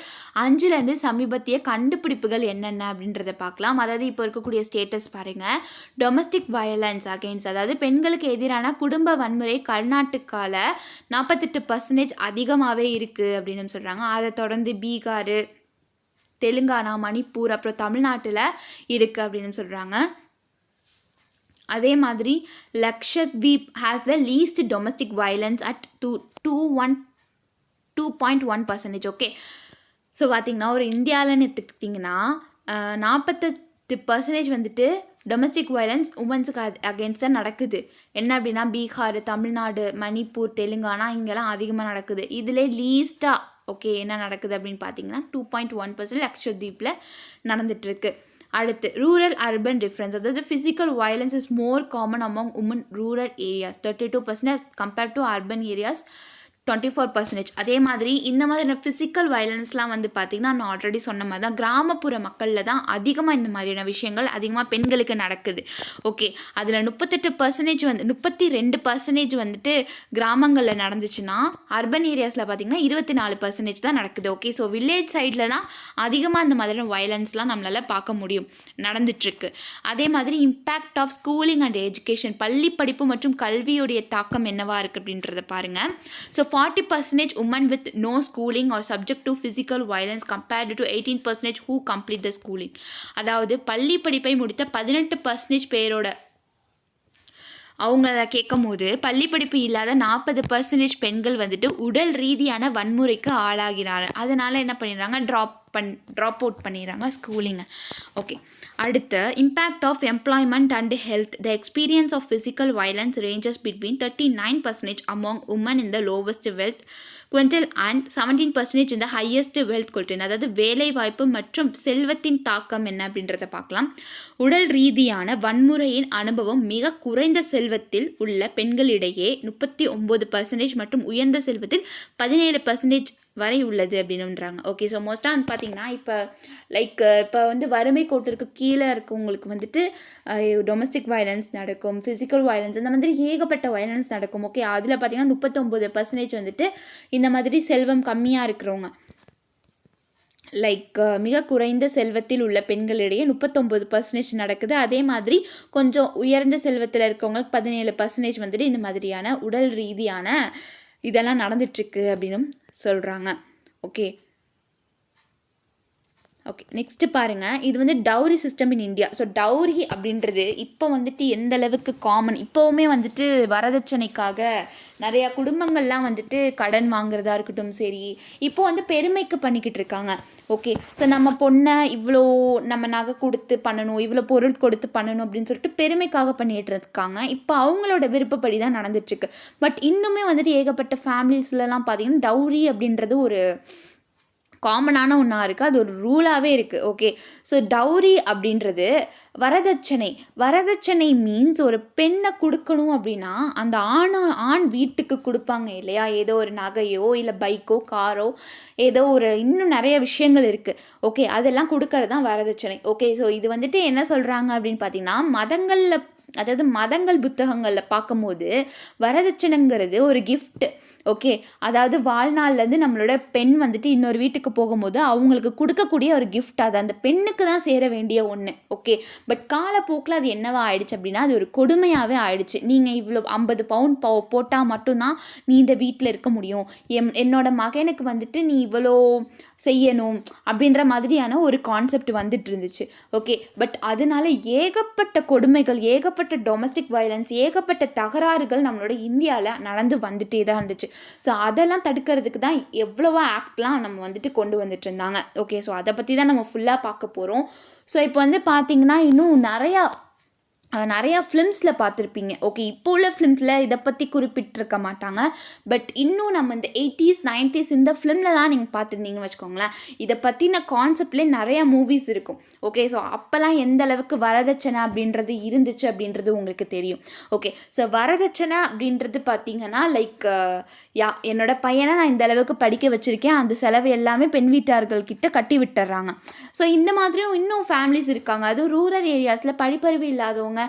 5லேருந்து சமீபத்திய கண்டுபிடிப்புகள் என்னென்ன அப்படின்றத பார்க்கலாம். அதாவது இப்போ இருக்கக்கூடிய ஸ்டேட்டஸ் பாருங்கள். டொமஸ்டிக் வயலன்ஸ் அகெயின்ஸ்ட், அதாவது பெண்களுக்கு எதிரான குடும்ப வன்முறை கர்நாடகாவில் 48% அதிகமாகவே இருக்குது அப்படின்னு சொல்கிறாங்க. அதை தொடர்ந்து பீகார், தெலுங்கானா, மணிப்பூர், அப்புறம் தமிழ்நாட்டில் இருக்குது அப்படின்னு சொல்கிறாங்க. அதே மாதிரி Lakshadweep has the least domestic violence at 2.1%. Okay. So பார்த்திங்கன்னா ஒரு இந்தியாவில்னு எடுத்துக்கிட்டிங்கன்னா 48% வந்துட்டு டொமஸ்டிக் வயலன்ஸ் உமன்ஸுக்கு அகேன்ஸ்டாக நடக்குது. என்ன அப்படின்னா பீகார், தமிழ்நாடு, மணிப்பூர், தெலுங்கானா இங்கெல்லாம் அதிகமாக நடக்குது. இதில் லீஸ்ட்டாக ஓகே என்ன நடக்குது அப்படின்னு பார்த்தீங்கன்னா 2.1% லக்ஷத்வீப்பில் நடந்துகிட்ருக்கு. அடுத்து ரூரல் அர்பன் டிஃப்ரென்ஸ், அதாவது physical violence is more common among women rural areas 32% compared to urban areas 24%. அதே மாதிரி இந்த மாதிரியான ஃபிசிக்கல் வயலன்ஸ்லாம் வந்து பார்த்திங்கன்னா நான் ஆல்ரெடி சொன்ன மாதிரி தான் கிராமப்புற மக்களில் தான் அதிகமாக இந்த மாதிரியான விஷயங்கள் அதிகமாக பெண்களுக்கு நடக்குது. ஓகே, அதில் 38% வந்து 32% வந்துட்டு கிராமங்களில் நடந்துச்சுன்னா அர்பன் ஏரியாஸில் பார்த்திங்கன்னா 24% தான் நடக்குது. ஓகே, ஸோ வில்லேஜ் சைடில் தான் அதிகமாக இந்த மாதிரியான வயலன்ஸ்லாம் நம்மளால் பார்க்க முடியும், நடந்துட்டுருக்கு. அதே மாதிரி impact of schooling and education, பள்ளி படிப்பு மற்றும் கல்வியுடைய தாக்கம் என்னவா இருக்குது அப்படின்றத பாருங்கள். So 40% women with no schooling or subject to physical violence compared to 18% who complete the schooling. அதாவது பள்ளி படிப்பை முடித்த 18% பேரோட அவங்கள கேட்கும் போது பள்ளி படிப்பு இல்லாத 40% பெண்கள் வந்துட்டு உடல் ரீதியான வன்முறைக்கு ஆளாகிறாங்க. அதனால் என்ன பண்ணிடுறாங்க, ட்ராப் அவுட் பண்ணிடுறாங்க ஸ்கூலிங்கை. ஓகே, அடுத்து impact of employment and health. The experience of physical violence ranges between 39% among women in the lowest wealth quintile and 17% இந்த ஹையஸ்ட் வெல்த் குவென்டல். அதாவது வேலை வாய்ப்பு மற்றும் செல்வத்தின் தாக்கம் என்ன அப்படின்றத பார்க்கலாம். உடல் ரீதியான வன்முறையின் அனுபவம் மிக குறைந்த செல்வத்தில் உள்ள பெண்களிடையே 39% மற்றும் உயர்ந்த செல்வத்தில் 17% வரை உள்ளது அப்படின்னுன்றாங்க. ஓகே, ஸோ மோஸ்ட்டாக வந்து பார்த்திங்கன்னா இப்போ வந்து வறுமை கோட்டிற்கு கீழே இருக்கவங்களுக்கு வந்துட்டு டொமஸ்டிக் வயலன்ஸ் நடக்கும், ஃபிசிக்கல் வயலன்ஸ், இந்த மாதிரி ஏகப்பட்ட வயலன்ஸ் நடக்கும். ஓகே, அதில் பார்த்திங்கன்னா 39% வந்துட்டு இந்த மாதிரி செல்வம் கம்மியாக இருக்கிறவங்க, மிக குறைந்த செல்வத்தில் உள்ள பெண்களிடையே 39% நடக்குது. அதே மாதிரி கொஞ்சம் உயர்ந்த செல்வத்தில் இருக்கவங்களுக்கு 17% வந்துட்டு இந்த மாதிரியான உடல் ரீதியான இதெல்லாம் நடந்துட்டுருக்கு அப்படின்னு சொல்கிறாங்க. ஓகே, நெக்ஸ்ட்டு பாருங்கள், இது வந்து dowry system in India. So dowry அப்படின்றது இப்போ வந்துட்டு எந்த அளவுக்கு காமன், இப்போவுமே வந்துட்டு வரதட்சணைக்காக நிறையா குடும்பங்கள்லாம் வந்துட்டு கடன் வாங்குறதா இருக்கட்டும், சரி இப்போ வந்து பெருமைக்கு பண்ணிக்கிட்டு இருக்காங்க. ஓகே, ஸோ நம்ம பொண்ணை இவ்வளோ நம்ம நகை கொடுத்து பண்ணணும், இவ்வளோ பொருள் கொடுத்து பண்ணணும் அப்படின்னு சொல்லிட்டு பெருமைக்காக பண்ணிகிட்டு இருக்காங்க. இப்போ அவங்களோட விருப்பப்படி தான் நடந்துட்டுருக்கு. பட் இன்னுமே வந்துட்டு ஏகப்பட்ட ஃபேமிலிஸ்லலாம் பார்த்திங்கன்னா டவுரி அப்படின்றது ஒரு காமனான ஒன்றா இருக்குது, அது ஒரு ரூலாகவே இருக்குது. ஓகே, ஸோ டவுரி அப்படின்றது வரதட்சணை மீன்ஸ் ஒரு பெண்ணை கொடுக்கணும் அப்படின்னா அந்த ஆண் வீட்டுக்கு கொடுப்பாங்க இல்லையா, ஏதோ ஒரு நகையோ இல்லை பைக்கோ காரோ ஏதோ ஒரு இன்னும் நிறைய விஷயங்கள் இருக்குது. ஓகே, அதெல்லாம் கொடுக்கறது தான் வரதட்சணை. ஓகே, ஸோ இது வந்துட்டு என்ன சொல்கிறாங்க அப்படின்னு பார்த்தீங்கன்னா மதங்கள் புத்தகங்களில் பார்க்கும்போது வரதட்சணைங்கிறது ஒரு கிஃப்ட். ஓகே, அதாவது வாழ்நாள்லேருந்து நம்மளோட பெண் வந்துட்டு இன்னொரு வீட்டுக்கு போகும்போது அவங்களுக்கு கொடுக்கக்கூடிய ஒரு கிஃப்ட், அது அந்த பெண்ணுக்கு தான் சேர வேண்டிய ஒன்று. ஓகே, பட் காலப்போக்கில் அது என்னவா ஆயிடுச்சு அப்படின்னா அது ஒரு கொடுமையாகவே ஆயிடுச்சு. நீங்கள் இவ்வளோ 50 பவுன் போட்டால் மட்டும்தான் நீ இந்த வீட்டில் இருக்க முடியும், என்னோட மகனுக்கு வந்துட்டு நீ இவ்வளோ செய்யணும் அப்படின்ற மாதிரியான ஒரு கான்செப்ட் வந்துட்டு இருந்துச்சு. ஓகே, பட் அதனால ஏகப்பட்ட கொடுமைகள், ஏகப்பட்ட டொமஸ்டிக் வயலன்ஸ், ஏகப்பட்ட தகராறுகள் நம்மளோட இந்தியாவில் நடந்து வந்துட்டே தான் இருந்துச்சு. ஸோ அதெல்லாம் தடுக்கிறதுக்கு தான் எவ்வளவோ ஆக்ட்லாம் நம்ம வந்துட்டு கொண்டு வந்துட்டு இருந்தாங்க. ஓகே, ஸோ அதை பற்றி தான் நம்ம ஃபுல்லாக பார்க்க போகிறோம். ஸோ இப்போ வந்து பார்த்திங்கன்னா இன்னும் நிறையா ஃபிலிம்ஸில் பார்த்துருப்பீங்க. ஓகே, இப்போ உள்ள ஃபிலிம்ஸில் இதை பற்றி குறிப்பிட்டிருக்க மாட்டாங்க. பட் இன்னும் நம்ம இந்த 80s 90s இந்த ஃபிலிம்லலாம் நீங்கள் பார்த்துருந்தீங்கன்னு வச்சுக்கோங்களேன், இதை பற்றின கான்செப்ட்லேயே நிறையா மூவிஸ் இருக்கும். ஓகே, ஸோ அப்போல்லாம் எந்த அளவுக்கு வரதட்சணை அப்படின்றது இருந்துச்சு அப்படின்றது உங்களுக்கு தெரியும். ஓகே, ஸோ வரதட்சணை அப்படின்றது பார்த்திங்கன்னா என்னோட பையனை நான் இந்த அளவுக்கு படிக்க வச்சுருக்கேன், அந்த செலவு எல்லாமே பெண் வீட்டார்கள்கிட்ட கட்டி விட்டுறாங்க. ஸோ இந்த மாதிரியும் இன்னும் ஃபேமிலிஸ் இருக்காங்க. அதுவும் ரூரல் ஏரியாஸில் படிப்பறிவு இல்லாதவங்க,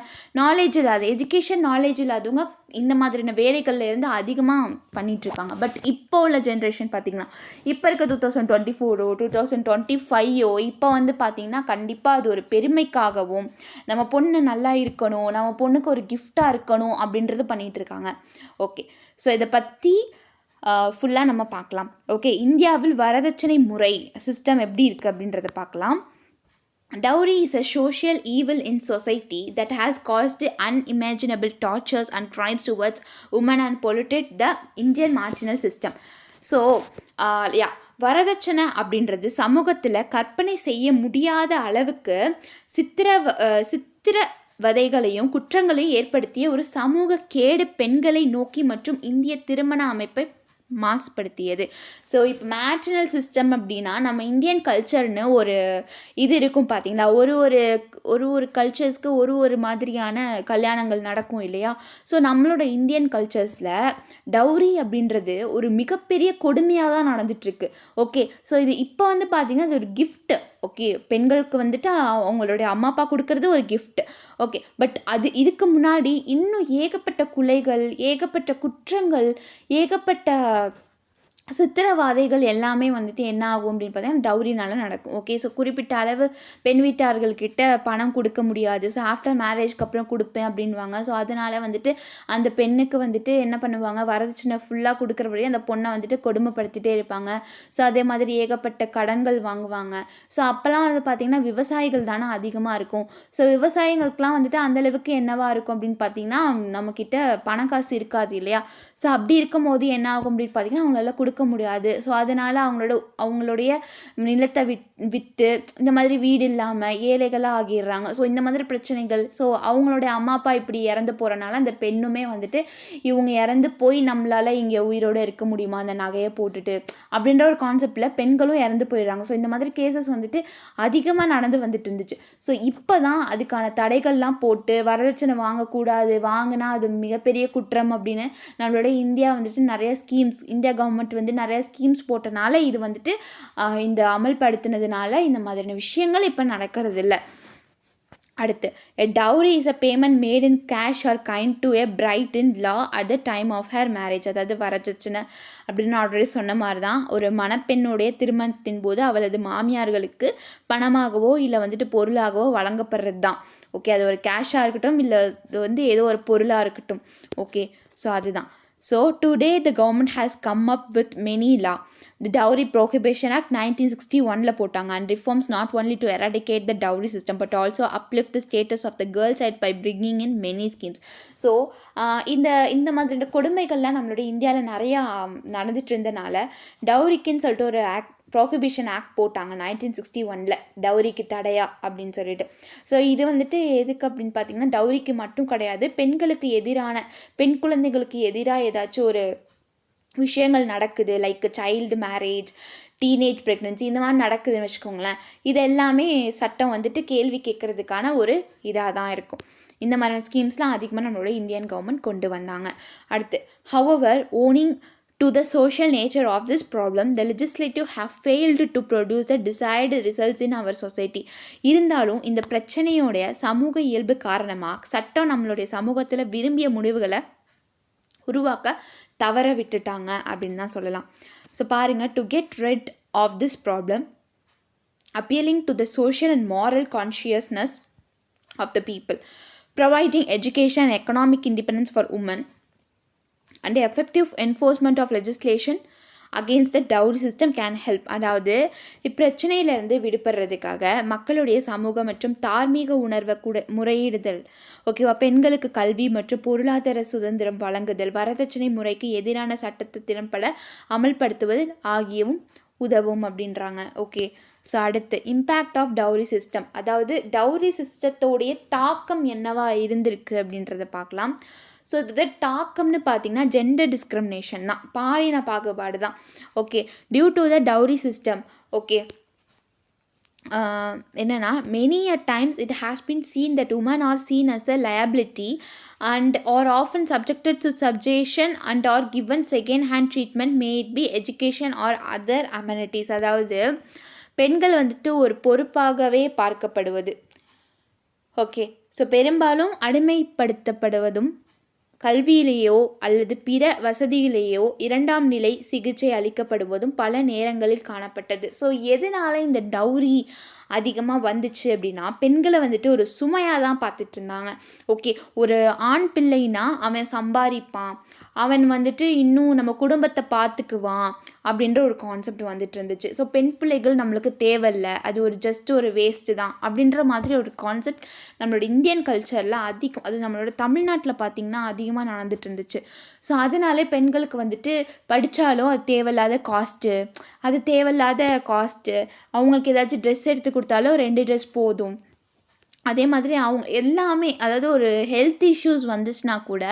நாலேஜ் இல்லாத, எஜுகேஷன் நாலேஜ் இல்லாதவங்க இந்த மாதிரியான வேலைகளில் இருந்து அதிகமாக பண்ணிகிட்ருக்காங்க. பட் இப்போ உள்ள ஜென்ரேஷன் பார்த்திங்கன்னா இப்போ இருக்க 2024 2025 இப்போ வந்து பார்த்திங்கன்னா கண்டிப்பாக அது ஒரு பெருமைக்காகவும் நம்ம பொண்ணு நல்லா இருக்கணும், நம்ம பொண்ணுக்கு ஒரு கிஃப்டாக இருக்கணும் அப்படின்றது பண்ணிகிட்ருக்காங்க. ஓகே, ஸோ இதை பற்றி ஃபுல்லாக நம்ம பார்க்கலாம். ஓகே, இந்தியாவில் வரதட்சணை முறை சிஸ்டம் எப்படி இருக்குது அப்படின்றத பார்க்கலாம். Dowry is a social evil in society that has caused unimaginable tortures and crimes towards women and polluted the Indian marginal system. So, வரதட்சணை அப்படின்றது சமூகத்தில் கற்பனை செய்ய முடியாத அளவுக்கு சித்திரவதைகளையும் குற்றங்களையும் ஏற்படுத்திய ஒரு சமூக கேடு பெண்களை நோக்கி மற்றும் இந்திய திருமண அமைப்பை மாசுபடுத்தியது. ஸோ இப்போ மேட்ரினல் சிஸ்டம் அப்படின்னா நம்ம இந்தியன் கல்ச்சர்னு ஒரு இது இருக்கும் பார்த்தீங்களா, ஒரு கல்ச்சர்ஸ்க்கு ஒரு மாதிரியான கல்யாணங்கள் நடக்கும் இல்லையா. ஸோ நம்மளோட இந்தியன் கல்ச்சர்ஸில் டவுரி அப்படின்றது ஒரு மிகப்பெரிய கொடுமையாக தான் நடந்துட்டுருக்கு. ஓகே, ஸோ இது இப்போ வந்து பார்த்திங்கன்னா அது ஒரு கிஃப்ட். ஓகே, பெண்களுக்கு வந்துட்டு அவங்களுடைய அம்மா அப்பா கொடுக்கறது ஒரு கிஃப்ட். ஓகே, பட் இதுக்கு முன்னாடி இன்னும் ஏகப்பட்ட கொலைகள், ஏகப்பட்ட குற்றங்கள், ஏகப்பட்ட சித்திரவாதைகள் எல்லாமே வந்துட்டு என்ன ஆகும் அப்படின்னு பார்த்தீங்கன்னா டவுரினால நடக்கும். ஓகே, ஸோ குறிப்பிட்ட அளவு பெண் வீட்டார்கள்கிட்ட பணம் கொடுக்க முடியாது. ஸோ ஆஃப்டர் மேரேஜ்க்கு அப்புறம் கொடுப்பேன் அப்படின்வாங்க. ஸோ அதனால் வந்துட்டு அந்த பெண்ணுக்கு வந்துட்டு என்ன பண்ணுவாங்க, வரதட்சணை ஃபுல்லாக கொடுக்குறபடியே அந்த பொண்ணை வந்துட்டு கொடுமைப்படுத்திட்டே இருப்பாங்க. ஸோ அதே மாதிரி ஏகப்பட்ட கடன்கள் வாங்குவாங்க. ஸோ அப்போல்லாம் வந்து பார்த்திங்கன்னா விவசாயிகள் தானே அதிகமாக இருக்கும். ஸோ விவசாயிகளுக்கெலாம் வந்துட்டு அந்தளவுக்கு என்னவாக இருக்கும் அப்படின்னு பார்த்திங்கன்னா நம்மக்கிட்ட பணம் காசு இருக்காது இல்லையா. ஸோ அப்படி இருக்கும் போது என்ன ஆகும் அப்படின்னு பார்த்திங்கன்னா அவங்களால கொடுக்க முடியாது. ஸோ அதனால் அவங்களுடைய நிலத்தை விற்று இந்த மாதிரி வீடு இல்லாமல் ஏழைகளாக ஆகிடுறாங்க. ஸோ இந்த மாதிரி பிரச்சனைகள். ஸோ அவங்களுடைய அம்மா அப்பா இப்படி இறந்து போகிறனால அந்த பெண்ணுமே வந்துட்டு இவங்க இறந்து போய் நம்மளால் இங்கே உயிரோடு இருக்க முடியுமா அந்த நகையை போட்டுட்டு அப்படின்ற ஒரு கான்செப்டில் பெண்களும் இறந்து போயிடுறாங்க. ஸோ இந்த மாதிரி கேசஸ் வந்துட்டு அதிகமாக நடந்து வந்துட்டு இருந்துச்சு. ஸோ இப்போ தான் அதுக்கான தடைகள்லாம் போட்டு வரதட்சணை வாங்கக்கூடாது, வாங்கினா அது மிகப்பெரிய குற்றம் அப்படின்னு நம்மளோட இந்தியா வந்துட்டு நிறைய ஸ்கீம்ஸ், இந்தியா கவர்மெண்ட் வந்து நிறைய ஸ்கீம்ஸ் போட்டனால இது வந்துட்டு இந்த அமல்படுத்தினதுனால இந்த மாதிரியான விஷயங்கள் இப்போ நடக்கிறது இல்லை. அடுத்து, a dowry is a payment made in cash or kind to a bride in law at the time of her marriage. அதாவது வரதட்சணை அப்படின்னு ஆல்ரெடி சொன்ன மாதிரி தான் ஒரு மணப்பெண்ணுடைய திருமணத்தின் போது அவளது மாமியார்களுக்கு பணமாகவோ இல்லை வந்துட்டு பொருளாகவோ வழங்கப்படுறது தான். ஓகே, அது ஒரு கேஷாக இருக்கட்டும் இல்லை இது வந்து ஏதோ ஒரு பொருளாக இருக்கட்டும். ஓகே, ஸோ அதுதான். So today the government has come up with many law. The Dowry Prohibition Act 1961 போட்டாங்க and reforms not only to eradicate the dowry system but also uplift the status of the girl child by bringing in many schemes. So இந்த மாதிரி கொடுமைகள்லாம் நம்மளுடைய இந்தியாவில் நிறையா நடந்துட்டு இருந்தனால டவுரிக்குன்னு சொல்லிட்டு ஒரு ப்ரோஹிபிஷன் ஆக்ட் போட்டாங்க 1961 டவுரிக்கு தடையா அப்படின்னு சொல்லிட்டு. ஸோ இது வந்துட்டு எதுக்கு அப்படின்னு பார்த்தீங்கன்னா டவுரிக்கு மட்டும் கிடையாது, பெண்களுக்கு எதிரான பெண் குழந்தைகளுக்கு எதிராக ஏதாச்சும் ஒரு விஷயங்கள் நடக்குது, like child marriage, teenage pregnancy இந்த மாதிரி நடக்குதுன்னு வச்சுக்கோங்களேன், இது எல்லாமே சட்டம் வந்துட்டு கேள்வி கேட்குறதுக்கான ஒரு இதாக தான் இருக்கும். இந்த மாதிரியான ஸ்கீம்ஸ்லாம் அதிகமாக நம்மளோட இந்தியன் கவர்மெண்ட் கொண்டு வந்தாங்க. அடுத்து, however, owning to the social nature of this problem, the legislative have failed to produce the desired results in our society. இருந்தாலும் இந்த பிரச்சனையோடைய சமூக இயல்பு காரணமாக சட்டம் நம்மளுடைய சமூகத்தில் விரும்பிய முடிவுகளை உருவாக்க தவற விட்டுட்டாங்க அப்படின்னு தான் சொல்லலாம். ஸோ பாருங்கள், to get rid of this problem, appealing to the social and moral consciousness of the people, providing education and economic independence for women, and the effective enforcement of legislation against the dowry system can help. அதாவது இப்பிரச்சனையிலேருந்து விடுபடுறதுக்காக மக்களுடைய சமூக மற்றும் தார்மீக உணர்வை கூட முறையிடுதல், ஓகேவா, பெண்களுக்கு கல்வி மற்றும் பொருளாதார சுதந்திரம் வழங்குதல், வரதட்சணை முறைக்கு எதிரான சட்டத்தை திறம்பட அமல்படுத்துவது ஆகியவும் உதவும் அப்படின்றாங்க. ஓகே, ஸோ அடுத்து இம்பேக்ட் ஆஃப் டவுரி சிஸ்டம், அதாவது டவுரி சிஸ்டத்தோடைய தாக்கம் என்னவா இருந்திருக்கு அப்படின்றத பார்க்கலாம். ஸோ இது தாக்கம்னு பார்த்தீங்கன்னா ஜெண்டர் டிஸ்கிரிமினேஷன் தான், பாலின பாகுபாடு தான். Okay, due to the dowry system, okay, என்னென்னா many a times it has been seen that women are seen as a liability and are often subjected to subjection and are given second hand treatment, may it be education or other amenities. அதாவது பெண்கள் வந்துட்டு ஒரு பொறுப்பாகவே பார்க்கப்படுவது. Okay, so பெரும்பாலும் அடிமைப்படுத்தப்படுவதும் கல்வியிலேயோ அல்லது பிற வசதியிலேயோ இரண்டாம் நிலை சிகிச்சை அளிக்கப்படுவதும் பல நேரங்களில் காணப்பட்டது. ஸோ எதனால் இந்த டவுரி அதிகமாக வந்துச்சு அப்படின்னா பெண்களை வந்துட்டு ஒரு சுமையாக தான் பார்த்துட்டு இருந்தாங்க. ஓகே, ஒரு ஆண் பிள்ளைனா அவன் சம்பாதிப்பான், அவன் வந்துட்டு இன்னும் நம்ம குடும்பத்தை பார்த்துக்குவான் அப்படின்ற ஒரு கான்செப்ட் வந்துட்டு இருந்துச்சு. ஸோ பெண் பிள்ளைகள் நம்மளுக்கு தேவையில்லை, அது ஒரு ஜஸ்ட் ஒரு வேஸ்ட்டு தான் அப்படின்ற மாதிரி ஒரு கான்செப்ட் நம்மளோட இந்தியன் கல்ச்சரில் அதிகம், அது நம்மளோட தமிழ்நாட்டில் பார்த்திங்கன்னா அதிகமாக நடந்துட்டு இருந்துச்சு. ஸோ அதனாலே பெண்களுக்கு வந்துட்டு படித்தாலும் அது தேவையில்லாத காஸ்ட்டு, அவங்களுக்கு ஏதாச்சும் ட்ரெஸ் எடுத்து கொடுத்தாலும் 2 ட்ரெஸ் போதும், அதே மாதிரி அவங்க எல்லாமே அதாவது ஒரு ஹெல்த் இஷ்யூஸ் வந்துச்சுன்னா கூட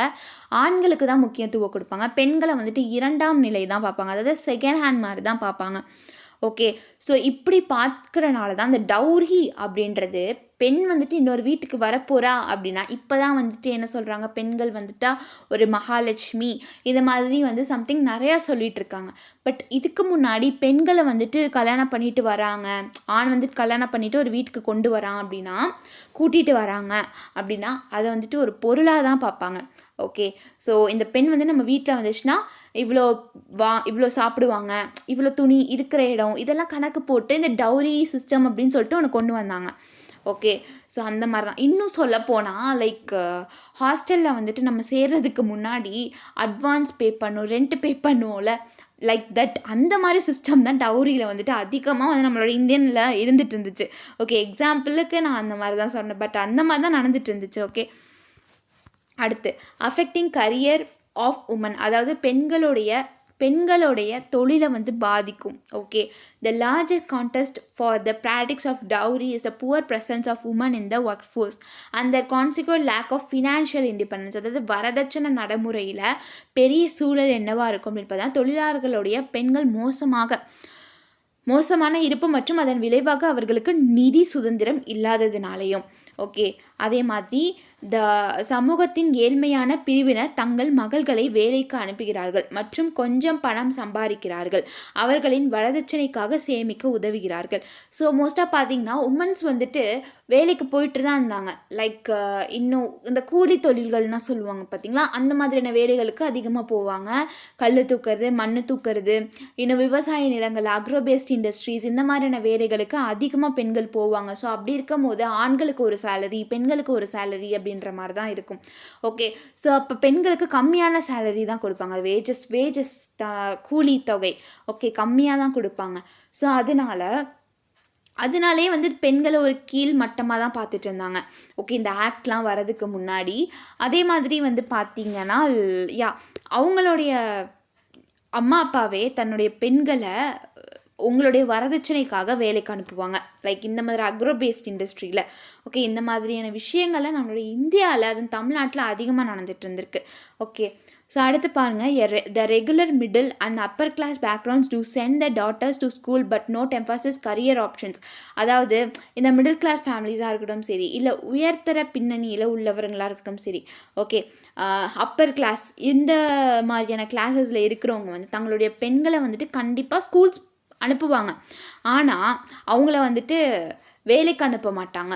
ஆண்களுக்கு தான் முக்கியத்துவம் கொடுப்பாங்க. பெண்களை வந்துட்டு 2ஆம் நிலை தான் பார்ப்பாங்க. அதாவது செகண்ட் ஹேண்ட் மாதிரி தான் பார்ப்பாங்க. ஓகே. ஸோ இப்படி பார்க்குறனால தான் அந்த டவுரி அப்படின்றது பெண் வந்துட்டு இன்னொரு வீட்டுக்கு வரப்போகிறா அப்படின்னா இப்போ தான் வந்துட்டு என்ன சொல்கிறாங்க, பெண்கள் வந்துட்டா ஒரு மகாலட்சுமி இது மாதிரி வந்து சம்திங் நிறையா சொல்லிட்டு இருக்காங்க. பட் இதுக்கு முன்னாடி பெண்களை வந்துட்டு கல்யாணம் பண்ணிட்டு வராங்க, ஆண் வந்துட்டு கல்யாணம் பண்ணிட்டு ஒரு வீட்டுக்கு கொண்டு வரான் அப்படின்னா, கூட்டிகிட்டு வராங்க அப்படின்னா அதை வந்துட்டு ஒரு பொருளாக தான் பார்ப்பாங்க. ஓகே. ஸோ இந்த பெண் வந்து நம்ம வீட்டில் வந்துச்சுன்னா இவ்வளோ சாப்பிடுவாங்க, இவ்வளோ துணி, இருக்கிற இடம் இதெல்லாம் கணக்கு போட்டு இந்த டவுரி சிஸ்டம் அப்படின்னு சொல்லிட்டு ஒன்று கொண்டு வந்தாங்க. ஓகே. ஸோ அந்த மாதிரி தான். இன்னும் சொல்லப்போனால் லைக் ஹாஸ்டலில் வந்துட்டு நம்ம சேர்றதுக்கு முன்னாடி அட்வான்ஸ் பே பண்ணும், ரெண்ட் பே பண்ணுவோம்ல, லைக் தட் அந்த மாதிரி சிஸ்டம் தான் டவுரியில் வந்துட்டு அதிகமாக வந்து நம்மளோட இந்தியனில் இருந்துட்டு இருந்துச்சு. ஓகே. எக்ஸாம்பிளுக்கு நான் அந்த மாதிரி தான் சொன்னேன். பட் அந்த மாதிரி தான் நடந்துட்டு இருந்துச்சு. ஓகே. அடுத்து அஃபெக்டிங் கரியர் ஆஃப் உமன், அதாவது பெண்களுடைய தொழிலை வந்து பாதிக்கும். Okay. The larger context for the practice of dowry is the poor presence of women in the workforce and the consequent lack of financial independence. அதாவது வரதட்சணை நடைமுறையில் பெரிய சூழல் என்னவா இருக்கும் அப்படின்னு பார்த்தா தொழிலாளர்களுடைய பெண்கள் மோசமான இருப்பு மற்றும் அதன் விளைவாக அவர்களுக்கு நிதி சுதந்திரம் இல்லாததுனாலையும். ஓகே. அதே மாதிரி சமூகத்தின் ஏழ்மையான பிரிவினர் தங்கள் மகள்களை வேலைக்கு அனுப்புகிறார்கள் மற்றும் கொஞ்சம் பணம் சம்பாதிக்கிறார்கள், அவர்களின் வரதட்சணைக்காக சேமிக்க உதவுகிறார்கள். ஸோ மோஸ்ட்டாக பார்த்தீங்கன்னா உமன்ஸ் வந்துட்டு வேலைக்கு போயிட்டு தான் இருந்தாங்க. லைக் இன்னும் இந்த கூலி தொழில்கள்னா சொல்லுவாங்க பார்த்தீங்களா, அந்த மாதிரியான வேலைகளுக்கு அதிகமாக போவாங்க. கல் தூக்கிறது, மண் தூக்கிறது, இன்னும் விவசாய நிலங்கள், அக்ரோபேஸ்ட் இண்டஸ்ட்ரீஸ் இந்த மாதிரியான வேலைகளுக்கு அதிகமாக பெண்கள் போவாங்க. ஸோ அப்படி இருக்கும் போது ஆண்களுக்கு ஒரு சேலரி, பெண்களுக்கு ஒரு சேலரி அப்படின்ற மாதிரி தான் இருக்கும். ஓகே. ஸோ அப்போ பெண்களுக்கு கம்மியான சேலரி தான் கொடுப்பாங்க. வேஜஸ் கூலி தொகை ஓகே கம்மியாக தான் கொடுப்பாங்க. ஸோ அதனாலே வந்து பெண்களை ஒரு கீழ் மட்டமாக தான் பார்த்துட்டு இருந்தாங்க. ஓகே. இந்த ஆக்ட்லாம் வரதுக்கு முன்னாடி அதே மாதிரி வந்து பார்த்திங்கன்னா அவங்களுடைய அம்மா அப்பாவே தன்னுடைய பெண்களை உங்களுடைய வரதட்சணைக்காக வேலைக்கு அனுப்புவாங்க. லைக் இந்த மாதிரி அக்ரோபேஸ்ட் இண்டஸ்ட்ரியில். ஓகே. இந்த மாதிரியான விஷயங்கள்லாம் நம்மளுடைய இந்தியாவில் அதுவும் தமிழ்நாட்டில் அதிகமாக நடந்துட்டு இருந்திருக்கு. ஓகே. ஸோ அடுத்து பாருங்கள், the regular middle and upper class backgrounds to send the daughters to school but not emphasis career options. அதாவது இந்த மிடில் கிளாஸ் ஃபேமிலிஸாக இருக்கட்டும் சரி, இல்லை உயர்தர பின்னணியில் உள்ளவர்களாக இருக்கட்டும் சரி, ஓகே அப்பர் கிளாஸ் இந்த மாதிரியான கிளாஸஸில் இருக்கிறவங்க வந்து தங்களுடைய பெண்களை வந்துட்டு கண்டிப்பாக ஸ்கூல்ஸ் அனுப்புவாங்க. ஆனால் அவங்கள வந்துட்டு வேலைக்கு அனுப்ப மாட்டாங்க.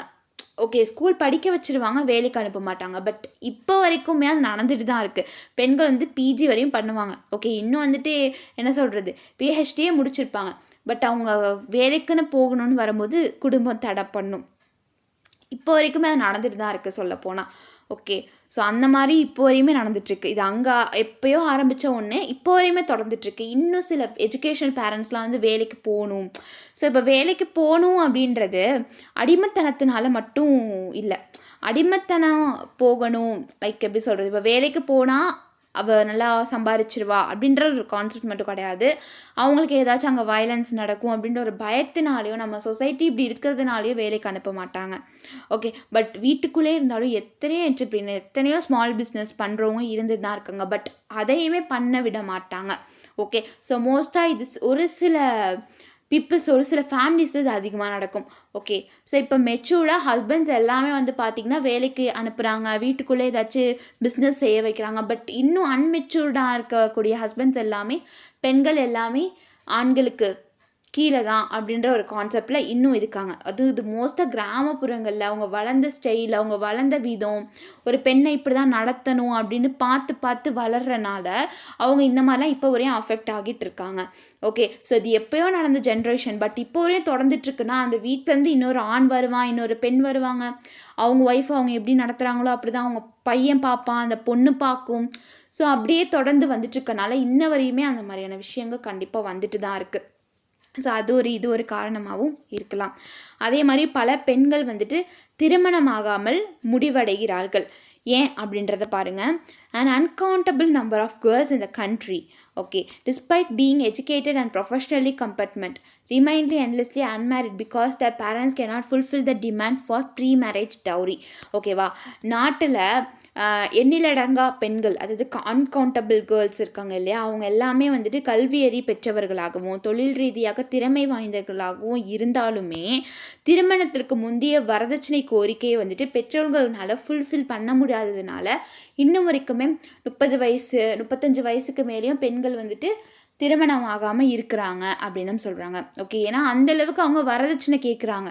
ஓகே. ஸ்கூல் படிக்க வச்சுருவாங்க, வேலைக்கு அனுப்ப மாட்டாங்க. பட் இப்போ வரைக்குமே அது நடந்துட்டு தான் இருக்குது. பெண்கள் வந்து பிஜி வரையும் பண்ணுவாங்க. ஓகே. இன்னும் வந்துட்டு என்ன சொல்கிறது, பிஹெச்டியே முடிச்சிருப்பாங்க. பட் அவங்க வேலைக்குன்னு போகணும்னு வரும்போது குடும்பம் தடை பண்ணும். இப்போ வரைக்குமே அது நடந்துட்டு தான் இருக்குது சொல்லப்போனால். ஓகே. ஸோ அந்த மாதிரி இப்போ வரையுமே நடந்துகிட்ருக்கு. இது அங்கே எப்போயோ ஆரம்பித்த ஒன்று இப்போ வரையுமே தொடர்ந்துட்டுருக்கு. இன்னும் சில எஜுகேஷனல் பேரண்ட்ஸ்லாம் வந்து வேலைக்கு போகணும். ஸோ இப்போ வேலைக்கு போகணும் அப்படின்றது அடிமைத்தனத்தினால மட்டும் இல்லை. அடிமைத்தனம் போகணும் லைக் எப்படி சொல்கிறது, இப்போ வேலைக்கு போனால் அவள் நல்லா சம்பாரிச்சிருவா அப்படின்ற ஒரு கான்செப்ட் மட்டும் கிடையாது. அவங்களுக்கு ஏதாச்சும் அங்கே வயலன்ஸ் நடக்கும் அப்படின்ற ஒரு பயத்தினாலேயோ நம்ம சொசைட்டி இப்படி இருக்கிறதுனாலையோ வேலைக்கு அனுப்ப மாட்டாங்க. ஓகே. பட் வீட்டுக்குள்ளே இருந்தாலும் எத்தனையோ ஸ்மால் பிஸ்னஸ் பண்ணுறவங்க இருந்து தான் இருக்காங்க. பட் அதையுமே பண்ண விட மாட்டாங்க. ஓகே. ஸோ மோஸ்ட்டாக இது ஒரு சில ஒரு சில ஃபேமிலிஸ் இது அதிகமாக நடக்கும். ஓகே. ஸோ இப்போ மெச்சூர்டாக ஹஸ்பண்ட்ஸ் எல்லாமே வந்து பார்த்திங்கன்னா வேலைக்கு அனுப்புகிறாங்க, வீட்டுக்குள்ளே ஏதாச்சும் பிஸ்னஸ் செய்ய வைக்கிறாங்க. பட் இன்னும் அன்மெச்சூர்டாக இருக்கக்கூடிய ஹஸ்பண்ட்ஸ் எல்லாமே பெண்கள் எல்லாமே ஆண்களுக்கு கீழே தான் அப்படின்ற ஒரு கான்செப்டில் இன்னும் இருக்காங்க. இது மோஸ்ட்டாக கிராமப்புறங்களில் அவங்க வளர்ந்த ஸ்டைல், அவங்க வளர்ந்த விதம், ஒரு பெண்ணை இப்படி தான் நடத்தணும் அப்படின்னு பார்த்து வளர்கிறனால அவங்க இந்த மாதிரிலாம் இப்போ வரையும் அஃபெக்ட் ஆகிட்டு இருக்காங்க. ஓகே. ஸோ இது எப்போயோ நடந்த ஜென்ரேஷன். பட் இப்போ வரையும் தொடர்ந்துட்டுருக்குன்னா அந்த வீட்டிலேருந்து இன்னொரு ஆண் வருவான், இன்னொரு பெண் வருவாங்க. அவங்க ஒய்ஃப் அவங்க எப்படி நடத்துகிறாங்களோ அப்படி தான் அவங்க பையன் பார்ப்பான், அந்த பொண்ணு பார்க்கும். ஸோ அப்படியே தொடர்ந்து வந்துட்டுருக்கனால இன்ன வரையுமே அந்த மாதிரியான விஷயங்கள் கண்டிப்பாக வந்துட்டு தான் இருக்குது. ஸோ இது ஒரு காரணமாகவும் இருக்கலாம். அதே மாதிரி பல பெண்கள் வந்துட்டு திருமணமாகாமல் முடிவடைகிறார்கள். ஏன் அப்படின்றத பாருங்கள். an uncountable number of girls in the country, okay, despite being educated and professionally competent, remain endlessly unmarried because their parents cannot fulfill the demand for pre-marriage dowry. ஓகேவா, நாட்டில் எண்ணிலடங்கா பெண்கள், அதாவது அன்கவுண்டபிள் கேர்ள்ஸ் இருக்காங்க இல்லையா, அவங்க எல்லாமே வந்துட்டு கல்வியறி பெற்றவர்களாகவும் தொழில் ரீதியாக திறமை வாய்ந்தவர்களாகவும் இருந்தாலுமே திருமணத்திற்கு முந்தைய வரதட்சணை கோரிக்கையை வந்துட்டு பெற்றோர்களால் ஃபுல்ஃபில் பண்ண முடியாததுனால இன்னும் வரைக்குமே 35 வயசுக்கு மேலேயும் பெண்கள் வந்துட்டு திருமணம் ஆகாமல் இருக்கிறாங்க அப்படின்னு சொல்கிறாங்க. ஓகே, ஏன்னா அந்தளவுக்கு அவங்க வரதட்சணை கேட்குறாங்க.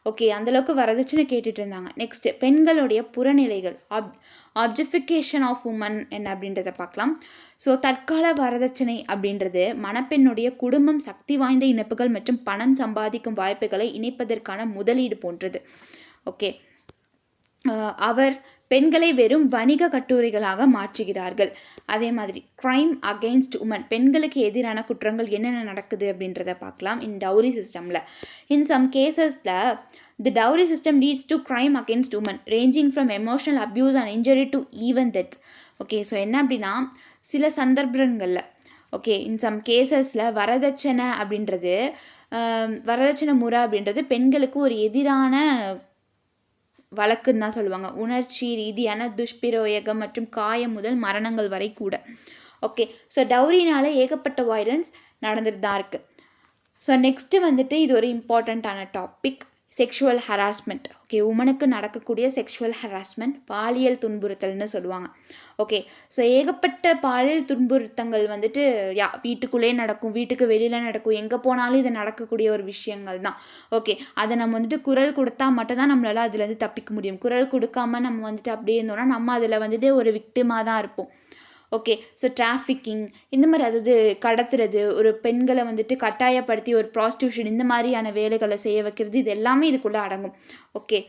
ஓகே, அந்தளவுக்கு வரதட்சணை கேட்டுட்டு இருந்தாங்க. நெக்ஸ்ட்டு, பெண்களுடைய புறநிலைகள், ஆப்ஜெக்டிஃபிகேஷன் ஆஃப் உமன் என்ன அப்படின்றத பார்க்கலாம். ஸோ தற்கால வரதட்சணை அப்படின்றது மணப்பெண்ணுடைய குடும்பம், சக்தி வாய்ந்த இணைப்புகள் மற்றும் பணம் சம்பாதிக்கும் வாய்ப்புகளை இணைப்பதற்கான முதலீடு போன்றது. ஓகே, அவர் பெண்களை வெறும் வணிக கட்டுரைகளாக மாற்றுகிறார்கள். அதே மாதிரி க்ரைம் அகெயின்ஸ்ட் உமன், பெண்களுக்கு எதிரான குற்றங்கள் என்னென்ன நடக்குது அப்படின்றத பார்க்கலாம் இன் டவுரி சிஸ்டமில். இன் சம் கேசஸில் the dowry system leads to crime against women ranging from emotional abuse and injury to even deaths. Okay, so என்ன அப்படின்னா சில சந்தர்ப்பங்களில், ஓகே, இன் சம் கேசஸில் வரதட்சணை அப்படின்றது வரதட்சணை முறை அப்படின்றது பெண்களுக்கு ஒரு எதிரான வழக்குன்னு தான் சொல்லுவாங்க. உணர்ச்சி ரீதியான துஷ்பிரயோகம் மற்றும் காயம் முதல் மரணங்கள் வரை கூட. ஓகே, ஸோ டவுரினால் ஏகப்பட்ட வயலன்ஸ் நடந்துட்டு தான் இருக்குது. ஸோ நெக்ஸ்ட்டு வந்துட்டு இது ஒரு இம்பார்ட்டண்ட்டான டாபிக், செக்ஷுவல் ஹராஸ்மெண்ட். ஓகே, உமனுக்கு நடக்கக்கூடிய செக்ஷுவல் ஹராஸ்மெண்ட், பாலியல் துன்புறுத்தல்னு சொல்லுவாங்க. ஓகே, ஸோ ஏகப்பட்ட பாலியல் துன்புறுத்தங்கள் வந்துட்டு வீட்டுக்குள்ளேயே நடக்கும், வீட்டுக்கு வெளியில் நடக்கும், எங்கே போனாலும் இது நடக்கக்கூடிய ஒரு விஷயங்கள் தான். ஓகே, அதை நம்ம வந்துட்டு குரல் கொடுத்தா மட்டும்தான் நம்மளால் அதுலேருந்து தப்பிக்க முடியும். குரல் கொடுக்காம நம்ம வந்துட்டு அப்படியே இருந்தோம்னா நம்ம அதில் வந்துட்டு ஒரு விக்டிமாக தான் இருப்போம். ஓகே, ஸோ டிராஃபிக்கிங் இந்த மாதிரி, அதாவது கடத்துறது, ஒரு பெண்களை வந்துட்டு கட்டாயப்படுத்தி ஒரு ப்ராஸ்டியூஷன் இந்த மாதிரியான வேலைகளை செய்ய வைக்கிறது, இது எல்லாமே இதுக்குள்ளே அடங்கும். Okay,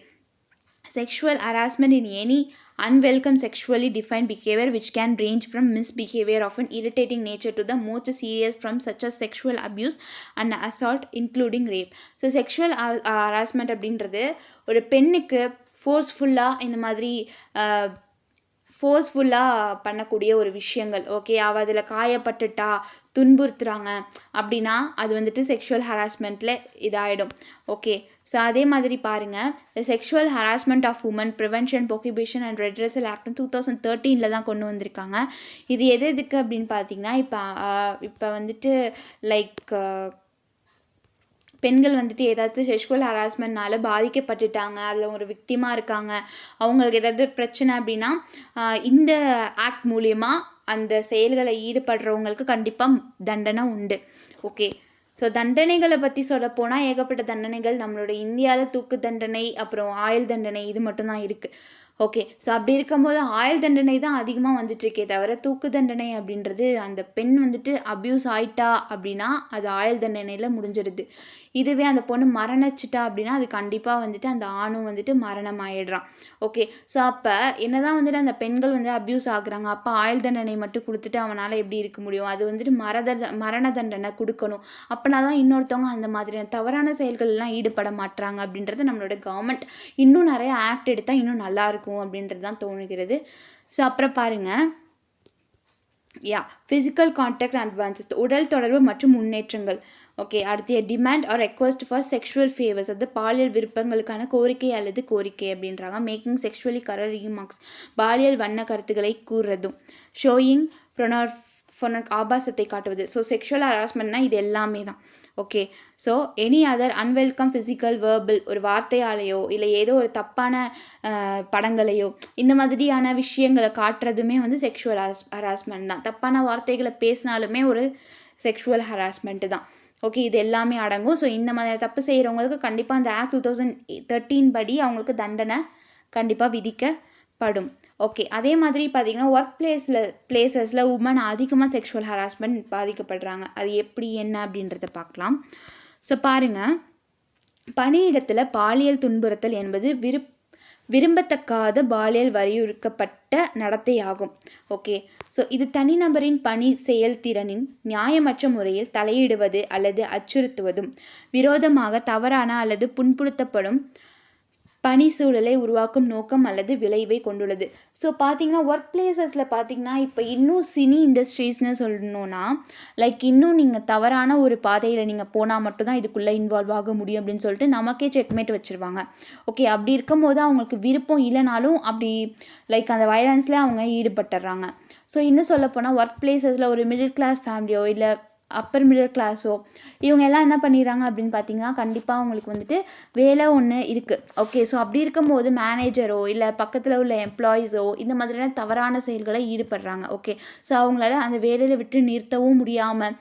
sexual harassment in any unwelcome sexually defined behavior which can range from misbehavior of an irritating nature to the most serious from such as sexual abuse and assault including rape. So sexual harassment அப்படின்றது ஒரு பெண்ணுக்கு ஃபோர்ஸ்ஃபுல்லாக இந்த மாதிரி ஃபோர்ஸ்ஃபுல்லாக பண்ணக்கூடிய ஒரு விஷயங்கள். Okay, அவள் அதில் காயப்பட்டுட்டா, துன்புறுத்துறாங்க அப்படின்னா அது வந்துட்டு செக்ஷுவல் ஹராஸ்மெண்ட்டில் இதாகிடும். ஓகே, ஸோ அதே மாதிரி பாருங்கள், the sexual harassment of women prevention prohibition and redressal act 2013 தான் கொண்டு வந்திருக்காங்க. இது எதுக்கு அப்படின்னு பார்த்தீங்கன்னா, இப்போ வந்துட்டு லைக் பெண்கள் வந்துட்டு ஏதாவது செக்ஷுவல் ஹராஸ்மெண்ட்னால பாதிக்கப்பட்டுட்டாங்க, அதில் ஒரு விக்டிமாக இருக்காங்க, அவங்களுக்கு ஏதாவது பிரச்சனை அப்படின்னா இந்த ஆக்ட் மூலயமா அந்த செயல்களை ஈடுபடுறவங்களுக்கு கண்டிப்பாக தண்டனை உண்டு. ஓகே, ஸோ தண்டனைகளை பற்றி சொல்லப்போனால் ஏகப்பட்ட தண்டனைகள் நம்மளோட இந்தியாவில் தூக்கு தண்டனை, அப்புறம் ஆயுள் தண்டனை, இது மட்டும்தான் இருக்குது. ஓகே, ஸோ அப்படி இருக்கும்போது ஆயுள் தண்டனை தான் அதிகமாக வந்துட்டுருக்கே தவிர தூக்கு தண்டனை அப்படின்றது அந்த பெண் வந்துட்டு அப்யூஸ் ஆயிட்டா அப்படின்னா அது ஆயுள் தண்டனையில் முடிஞ்சிடுது. இதுவே அந்த பொண்ணு மரணிச்சிட்டா அப்படின்னா அது கண்டிப்பாக வந்துட்டு அந்த ஆணும் வந்துட்டு மரணம் ஆயிடுறான். ஓகே, ஸோ அப்போ என்னதான் வந்துட்டு அந்த பெண்கள் வந்து அப்யூஸ் ஆகுறாங்க, அப்போ ஆயுள் தண்டனை மட்டும் கொடுத்துட்டு அவனால் எப்படி இருக்க முடியும்? அது வந்துட்டு மரண தண்டனை கொடுக்கணும். அப்படின்னா தான் இன்னொருத்தவங்க அந்த மாதிரியான தவறான செயல்கள்லாம் ஈடுபட மாட்டுறாங்க அப்படின்றது நம்மளோட கவர்மெண்ட் இன்னும் நிறைய ஆக்ட் எடுத்தால் இன்னும் நல்லாயிருக்கும் அப்படின்றது தான் தோணுகிறது. ஸோ அப்புறம் பாருங்கள், ஃபிசிக்கல் கான்டாக்ட் அட்வான்சஸ், உடல் தொடர்பு மற்றும் முன்னேற்றங்கள். ஓகே, அடுத்த demand or request for sexual favours, அது பாலியல் விருப்பங்களுக்கான கோரிக்கை அல்லது கோரிக்கை அப்படின்றாங்க. மேக்கிங் செக்ஷுவலி கரர் ரிமார்க்ஸ், பாலியல் வண்ண கருத்துக்களை கூறுறதும். ஷோயிங் ஆபாசத்தை காட்டுவது. ஸோ செக்ஷுவல் ஹராஸ்மெண்ட்னா இது எல்லாமே தான். Okay, so any other unwelcome physical verbal, ஒரு வார்த்தையாலேயோ இல்லை ஏதோ ஒரு தப்பான படங்களையோ இந்த மாதிரியான விஷயங்களை காட்டுறதுமே வந்து செக்ஷுவல் ஹராஸ்மெண்ட் தான். தப்பான வார்த்தைகளை பேசினாலுமே ஒரு செக்ஷுவல் ஹராஸ்மெண்ட்டு தான். ஓகே, இது எல்லாமே அடங்கும். ஸோ இந்த மாதிரி தப்பு செய்கிறவங்களுக்கு கண்டிப்பாக அந்த ஆக்ட் 2013 படி அவங்களுக்கு தண்டனை கண்டிப்பாக விதிக்கப்படும். ஓகே, அதே மாதிரி பார்த்திங்கன்னா ஒர்க் பிளேசஸில் உமன் அதிகமாக செக்ஷுவல் ஹராஸ்மெண்ட் பாதிக்கப்படுறாங்க. அது எப்படி என்ன அப்படின்றத பார்க்கலாம். ஸோ பாருங்கள், பணியிடத்தில் பாலியல் துன்புறுத்தல் என்பது விரும்பத்தக்காத பாலியல் வலியுறுத்தப்பட்ட நடத்தையாகும். ஓகே, ஸோ இது தனிநபரின் பணி செயல்திறனின் நியாயமற்ற முறையில் தலையிடுவது அல்லது அச்சுறுத்துவதும், விரோதமாக தவறான அல்லது புண்படுத்தப்படும் பணி சூழலை உருவாக்கும் நோக்கம் அல்லது விளைவை கொண்டுள்ளது. ஸோ பார்த்தீங்கன்னா ஒர்க் பிளேசஸில் பார்த்தீங்கன்னா இப்போ இன்னும் சினி இண்டஸ்ட்ரீஸ்னு சொல்லணுன்னா இன்னும் நீங்கள் தவறான ஒரு பாதையில் நீங்கள் போனால் மட்டும்தான் இதுக்குள்ளே இன்வால்வ் ஆக முடியும் அப்படின்னு சொல்லிட்டு நமக்கே செக்மேட் வச்சுருவாங்க. ஓகே, அப்படி இருக்கும்போது அவங்களுக்கு விருப்பம் இல்லைனாலும் அப்படி அந்த வயலன்ஸில் அவங்க ஈடுபட்டுறாங்க. ஸோ இன்னும் சொல்லப்போனால் ஒர்க் பிளேசஸில் ஒரு மிடில் கிளாஸ் ஃபேமிலியோ இல்லை அப்பர் மிடில் கிளாஸோ இவங்க எல்லாம் என்ன பண்ணிடுறாங்க அப்படின்னு பார்த்தீங்கன்னா கண்டிப்பாக அவங்களுக்கு வந்துட்டு வேலை ஒன்று இருக்குது. ஓகே, ஸோ அப்படி இருக்கும்போது மேனேஜரோ இல்லை பக்கத்தில் உள்ள எம்ப்ளாயீஸோ இந்த மாதிரியான தவறான செயல்களை ஈடுபடுறாங்க. ஓகே, ஸோ அவங்களால அந்த வேலையில் விட்டு நிறுத்தவும் முடியாமல்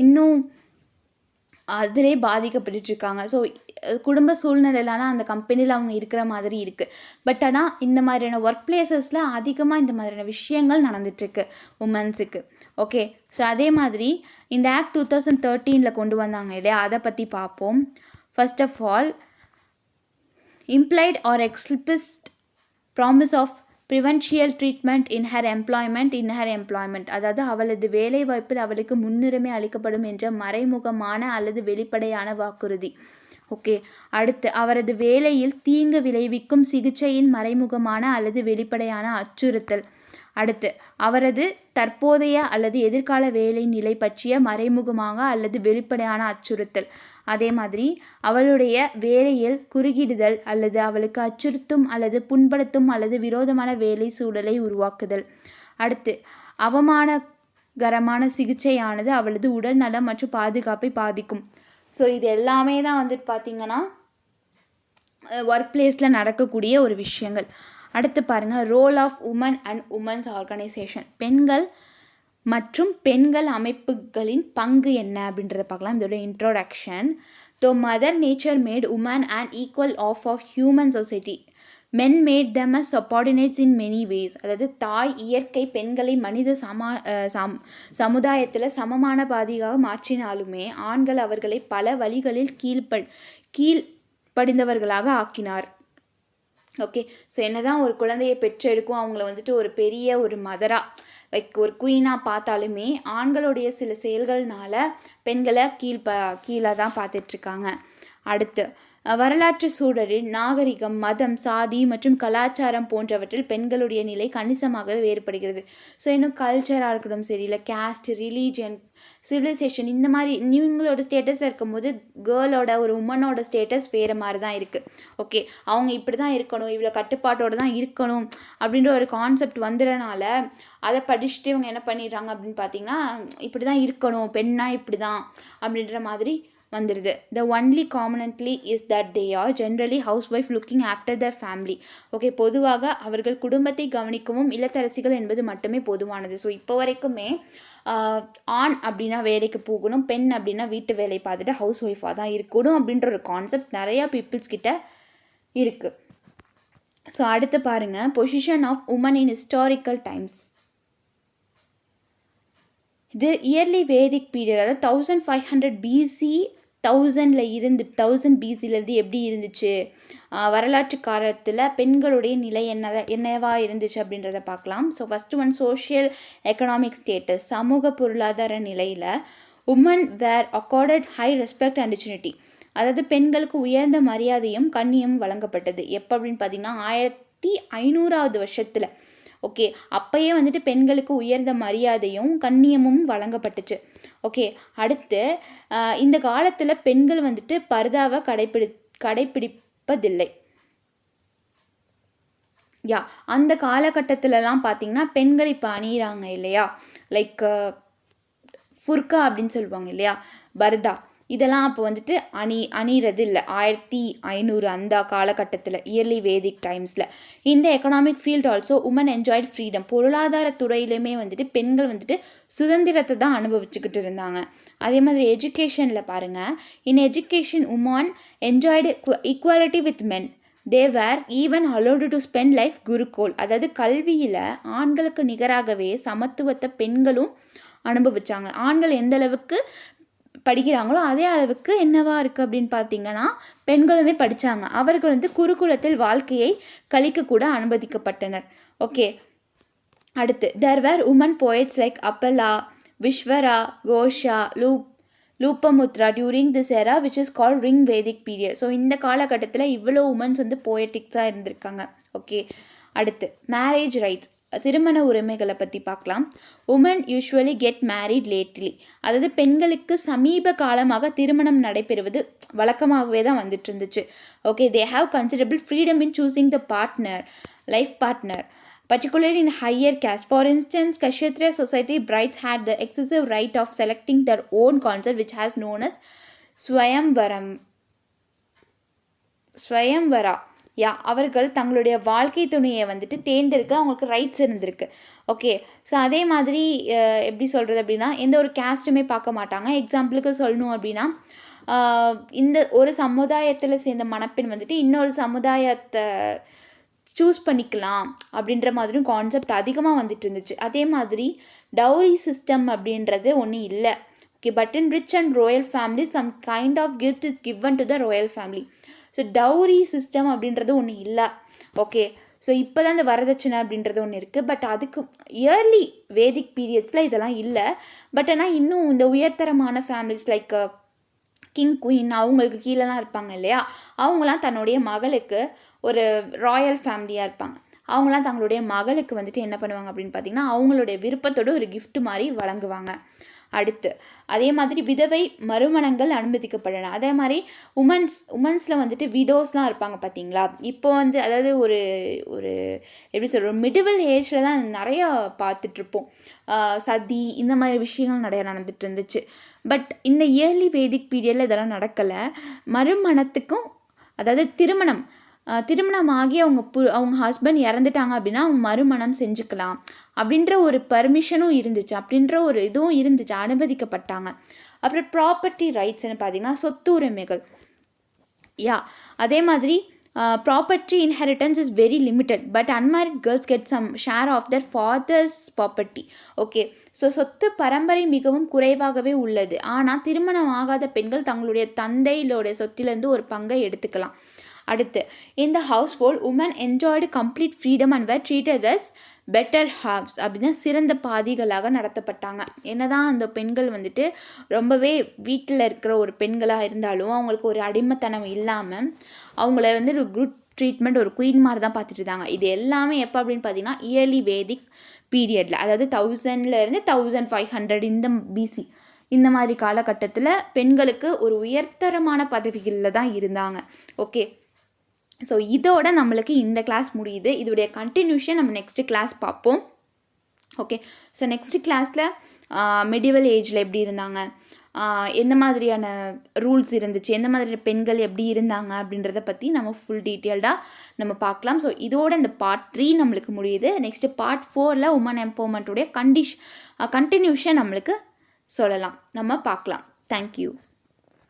இன்னும் அதிலே பாதிக்கப்பட்டுருக்காங்க. ஸோ குடும்ப சூழ்நிலையிலான அந்த கம்பெனியில் அவங்க இருக்கிற மாதிரி இருக்குது. பட் ஆனால் இந்த மாதிரியான ஒர்க் பிளேசஸில் அதிகமாக இந்த மாதிரியான விஷயங்கள் நடந்துகிட்ருக்கு உமன்ஸுக்கு. ஓகே, ஸோ அதே மாதிரி இந்த ஆக்ட் 2013 கொண்டு வந்தாங்க இல்லையா, அதை பற்றி பார்ப்போம். First of all, implied or explicit promise of preferential treatment in her employment அதாவது அவளது வேலை வாய்ப்பில் அவளுக்கு முன்னுரிமை அளிக்கப்படும் என்ற மறைமுகமான அல்லது வெளிப்படையான வாக்குறுதி. ஓகே, அடுத்து அவரது வேலையில் தீங்கு விளைவிக்கும் சிகிச்சையின் மறைமுகமான அல்லது வெளிப்படையான அச்சுறுத்தல். அடுத்து அவரது தற்போதைய அல்லது எதிர்கால வேலை நிலை பற்றிய மறைமுகமாக அல்லது வெளிப்படையான அச்சுறுத்தல். அதே மாதிரி அவளுடைய வேலையில் குறுக்கிடுதல் அல்லது அவளுக்கு அச்சுறுத்தும் அல்லது புண்படுத்தும் அல்லது விரோதமான வேலை சூழலை உருவாக்குதல். அடுத்து அவமானகரமான சிகிச்சையானது அவளது உடல் நலம் மற்றும் பாதுகாப்பை பாதிக்கும். ஸோ இது எல்லாமே தான் வந்துட்டு பார்த்திங்கன்னா ஒர்க் பிளேஸில் நடக்கக்கூடிய ஒரு விஷயங்கள். அடுத்து பாருங்கள், role of women and women's organisation. பெண்கள் மற்றும் பெண்கள் அமைப்புகளின் பங்கு என்ன அப்படின்றத பார்க்கலாம். இதோட introduction. So mother nature made women and equal of human society. Men made them as subordinates in many ways. அதாவது தாய் இயற்கை பெண்களை மனித சமுதாயத்தில் சமமான பாதியாக மாற்றினாலுமே ஆண்கள் அவர்களை பல வழிகளில் கீழ்ப்படிந்தவர்களாக ஆக்கினார். ஓகே, ஸோ என்னதான் ஒரு குழந்தையை பெற்றெடுக்கும் அவங்கள வந்துட்டு ஒரு பெரிய ஒரு மதராக ஒரு குயினாக பார்த்தாலுமே ஆண்களுடைய சில செயல்கள்னால பெண்களை கீழே தான் பார்த்துட்ருக்காங்க. அடுத்து வரலாற்று சூழலில் நாகரிகம், மதம், சாதி மற்றும் கலாச்சாரம் போன்றவற்றில் பெண்களுடைய நிலை கணிசமாக வேறுபடுகிறது. ஸோ இன்னும் கல்ச்சராக இருக்கட்டும் சரி, இல்லை கேஸ்ட், ரிலீஜன், சிவிலைசேஷன் இந்த மாதிரி இவங்களோட ஸ்டேட்டஸ் இருக்கும்போது கேர்ளோட ஒரு உமனோட ஸ்டேட்டஸ் வேறு மாதிரி தான் இருக்குது. ஓகே, அவங்க இப்படி தான் இருக்கணும், இவ்வளோ கட்டுப்பாட்டோடு தான் இருக்கணும் அப்படின்ற ஒரு கான்செப்ட் வந்துடுறனால அதை படிச்சுட்டு இவங்க என்ன பண்ணிடுறாங்க அப்படின்னு பார்த்தீங்கன்னா இப்படி தான் இருக்கணும், பெண்ணா இப்படி தான் அப்படின்ற மாதிரி வந்துடுது. The only commonly is that they are generally housewife looking after their family. Okay, பொதுவாக அவர்கள் குடும்பத்தை கவனிக்கவும் இல்லத்தரசிகள் என்பது மட்டுமே பொதுவானது. ஸோ இப்போ வரைக்குமே ஆண் அப்படின்னா வேலைக்கு போகணும், பெண் அப்படின்னா வீட்டு வேலை பார்த்துட்டு ஹவுஸ் ஒய்ஃபாக தான் இருக்கணும் அப்படின்ற ஒரு கான்செப்ட் நிறையா பீப்புள்ஸ் கிட்ட இருக்குது. ஸோ அடுத்து பாருங்கள், position of women in historical times. இது இயர்லி வேதிக் பீரியட், அதாவது 1500 BC 1000 BCலேருந்து எப்படி இருந்துச்சு, வரலாற்று காலத்தில் பெண்களுடைய நிலை என்னவா இருந்துச்சு அப்படின்றத பார்க்கலாம். So first one, social economic status. சமூக பொருளாதார நிலையில் women were accorded high respect and dignity. அதாவது பெண்களுக்கு உயர்ந்த மரியாதையும் கண்ணியமும் வழங்கப்பட்டது. எப்போ அப்படின்னு பார்த்தீங்கன்னா 1500வது வருஷத்தில். ஓகே, அப்போயே வந்துட்டு பெண்களுக்கு உயர்ந்த மரியாதையும் கண்ணியமும் வழங்கப்பட்டுச்சு. ஓகே, அடுத்து இந்த காலத்தில் பெண்கள் வந்துட்டு பர்தாவை கடைப்பிடிப்பதில்லை. அந்த காலகட்டத்திலலாம் பார்த்திங்கன்னா பெண்கள் இப்போ அணியிறாங்க இல்லையா, ஃபுர்கா அப்படின்னு சொல்லுவாங்க இல்லையா, பர்தா, இதெல்லாம் அப்போ வந்துட்டு அணிகிறது இல்லை 1500 அந்த காலகட்டத்தில், இயர்லி வேதிக் டைம்ஸில். இந்த economic field also women enjoyed freedom. பொருளாதார துறையிலுமே வந்துட்டு பெண்கள் வந்துட்டு சுதந்திரத்தை தான் அனுபவிச்சுக்கிட்டு இருந்தாங்க. அதே மாதிரி எஜுகேஷனில் பாருங்கள், in education women enjoyed equality with men. They were even allowed to spend life gurukul. அதாவது கல்வியில் ஆண்களுக்கு நிகராகவே சமத்துவத்தை பெண்களும் அனுபவிச்சாங்க. ஆண்கள் எந்த அளவுக்கு படிக்கிறாங்களோ அதே அளவுக்கு என்னவா இருக்குது அப்படின்னு பார்த்தீங்கன்னா பெண்களுமே படித்தாங்க. அவர்கள் வந்து குருகுலத்தில் வாழ்க்கையை கழிக்கக்கூட அனுமதிக்கப்பட்டனர். ஓகே, அடுத்து there were women poets like Apala, Vishvara, Ghosha, Lopamudra during this era which is calling Vedic period. So இந்த காலகட்டத்தில் இவ்வளோ உமன்ஸ் வந்து போயட்டிக்ஸாக இருந்திருக்காங்க. ஓகே, அடுத்து மேரேஜ் ரைட்ஸ், திருமண உரிமைகளை பற்றி பார்க்கலாம். Women usually get married lately, அதாவது பெண்களுக்கு சமீப காலமாக திருமணம் நடைபெறுவது வழக்கமாகவே தான் வந்துட்டு இருந்துச்சு. Okay, they have considerable freedom in choosing the partner, life partner, particularly in higher caste. For instance, Kshatriya society brides had the excessive right of selecting their own consort, which has known as ஸ்வயம்வரா. அவர்கள் தங்களுடைய வாழ்க்கை துணையை வந்துட்டு தேர்ந்தெடுக்க அவங்களுக்கு rights இருந்திருக்கு. Okay, so அதே மாதிரி எப்படி சொல்கிறது அப்படின்னா, எந்த ஒரு கேஸ்ட்டுமே பார்க்க மாட்டாங்க. எக்ஸாம்பிளுக்கு சொல்லணும் அப்படின்னா, இந்த ஒரு சமுதாயத்தில் சேர்ந்த மணப்பெண் வந்துட்டு இன்னொரு சமுதாயத்தை சூஸ் பண்ணிக்கலாம் அப்படின்ற மாதிரியும் கான்செப்ட் அதிகமாக வந்துட்டு இருந்துச்சு. அதே மாதிரி டவுரி சிஸ்டம் அப்படின்றது ஒன்றும் இல்லை. Okay, but in rich and royal family some kind of gift is given to the royal family. So dowry system அப்படின்றது ஒன்று இல்லை. ஓகே, ஸோ இப்போ தான் இந்த வரதட்சணை அப்படின்றது ஒன்று இருக்குது. பட் அதுக்கு இயர்லி வேதிக் பீரியட்ஸில் இதெல்லாம் இல்லை. பட் ஆனால் இன்னும் இந்த உயர்தரமான ஃபேமிலிஸ் லைக் கிங் குயின் அவங்களுக்கு கீழெலாம் இருப்பாங்க இல்லையா, அவங்களாம் தன்னுடைய மகளுக்கு ஒரு ராயல் ஃபேமிலியாக இருப்பாங்க. அவங்களாம் தங்களுடைய மகளுக்கு வந்துட்டு என்ன பண்ணுவாங்க அப்படின்னு பார்த்திங்கன்னா, அவங்களுடைய விருப்பத்தோடு ஒரு கிஃப்ட் மாதிரி வழங்குவாங்க. அடுத்து அதே மாதிரி விதவை மறுமணங்கள் அனுமதிக்கப்படன. அதே மாதிரி உமன்ஸில் வந்துட்டு விடோஸ்லாம் இருப்பாங்க பார்த்தீங்களா. இப்போ வந்து அதாவது ஒரு ஒரு எப்படி சொல்கிறோம், மிடிவல் ஏஜில் தான் நிறையா பார்த்துட்ருப்போம். சதி இந்த மாதிரி விஷயங்கள் நிறையா நடந்துட்டு இருந்துச்சு. பட் இந்த இயர்லி வேதிக் பீரியடில் இதெல்லாம் நடக்கலை. மறுமணத்துக்கும் அதாவது திருமணமாகி அவங்க ஹஸ்பண்ட் இறந்துட்டாங்க அப்படின்னா அவங்க மறுமணம் செஞ்சுக்கலாம் அப்படின்ற ஒரு பர்மிஷனும் இருந்துச்சு, அப்படின்ற ஒரு இதுவும் இருந்துச்சு, அனுமதிக்கப்பட்டாங்க. அப்புறம் ப்ராப்பர்ட்டி ரைட்ஸ்னு பார்த்தீங்கன்னா சொத்து உரிமைகள். அதே மாதிரி property inheritance is very limited, but unmarried girls get some share of their father's property. Okay, so சொத்து பரம்பரை மிகவும் குறைவாகவே உள்ளது. ஆனால் திருமணம் ஆகாத பெண்கள் தங்களுடைய தந்தையிலோடைய சொத்திலேருந்து ஒரு பங்கை எடுத்துக்கலாம். அடுத்து இந்த household women enjoyed complete freedom and were treated as better halves, அப்படின்னா சிறந்த பாதிகளாக நடத்தப்பட்டாங்க. என்னதான் அந்த பெண்கள் வந்துட்டு ரொம்பவே வீட்டில் இருக்கிற ஒரு பெண்களாக இருந்தாலும் அவங்களுக்கு ஒரு அடிமைத்தனம் இல்லாமல் அவங்கள வந்து ஒரு குட் ட்ரீட்மெண்ட், ஒரு குயின் மாதிரி தான் பார்த்துட்டு இருந்தாங்க. இது எல்லாமே எப்போ அப்படின்னு பார்த்தீங்கன்னா இயர்லி வேதிக் பீரியடில், அதாவது 1000 1500 இந்த பிசி இந்த மாதிரி காலகட்டத்தில் பெண்களுக்கு ஒரு உயர்தரமான பதவிகளில் தான் இருந்தாங்க. ஓகே, ஸோ இதோட நம்மளுக்கு இந்த கிளாஸ் முடியுது. இதோடைய கண்டினியூஷன் நம்ம நெக்ஸ்ட்டு கிளாஸ் பார்ப்போம். ஓகே, ஸோ நெக்ஸ்ட் கிளாஸில் மிடிவல் ஏஜில் எப்படி இருந்தாங்க, எந்த மாதிரியான ரூல்ஸ் இருந்துச்சு, எந்த மாதிரி பெண்கள் எப்படி இருந்தாங்க அப்படின்றத பற்றி நம்ம ஃபுல் டீட்டெயில்டாக நம்ம பார்க்கலாம். ஸோ இதோட இந்த பார்ட் 3 நம்மளுக்கு முடியுது. நெக்ஸ்ட்டு பார்ட் 4ல் உமன் எம்பவர்மெண்ட்டுடைய கண்டினியூஷன் நம்மளுக்கு சொல்லலாம், நம்ம பார்க்கலாம். தேங்க்யூ.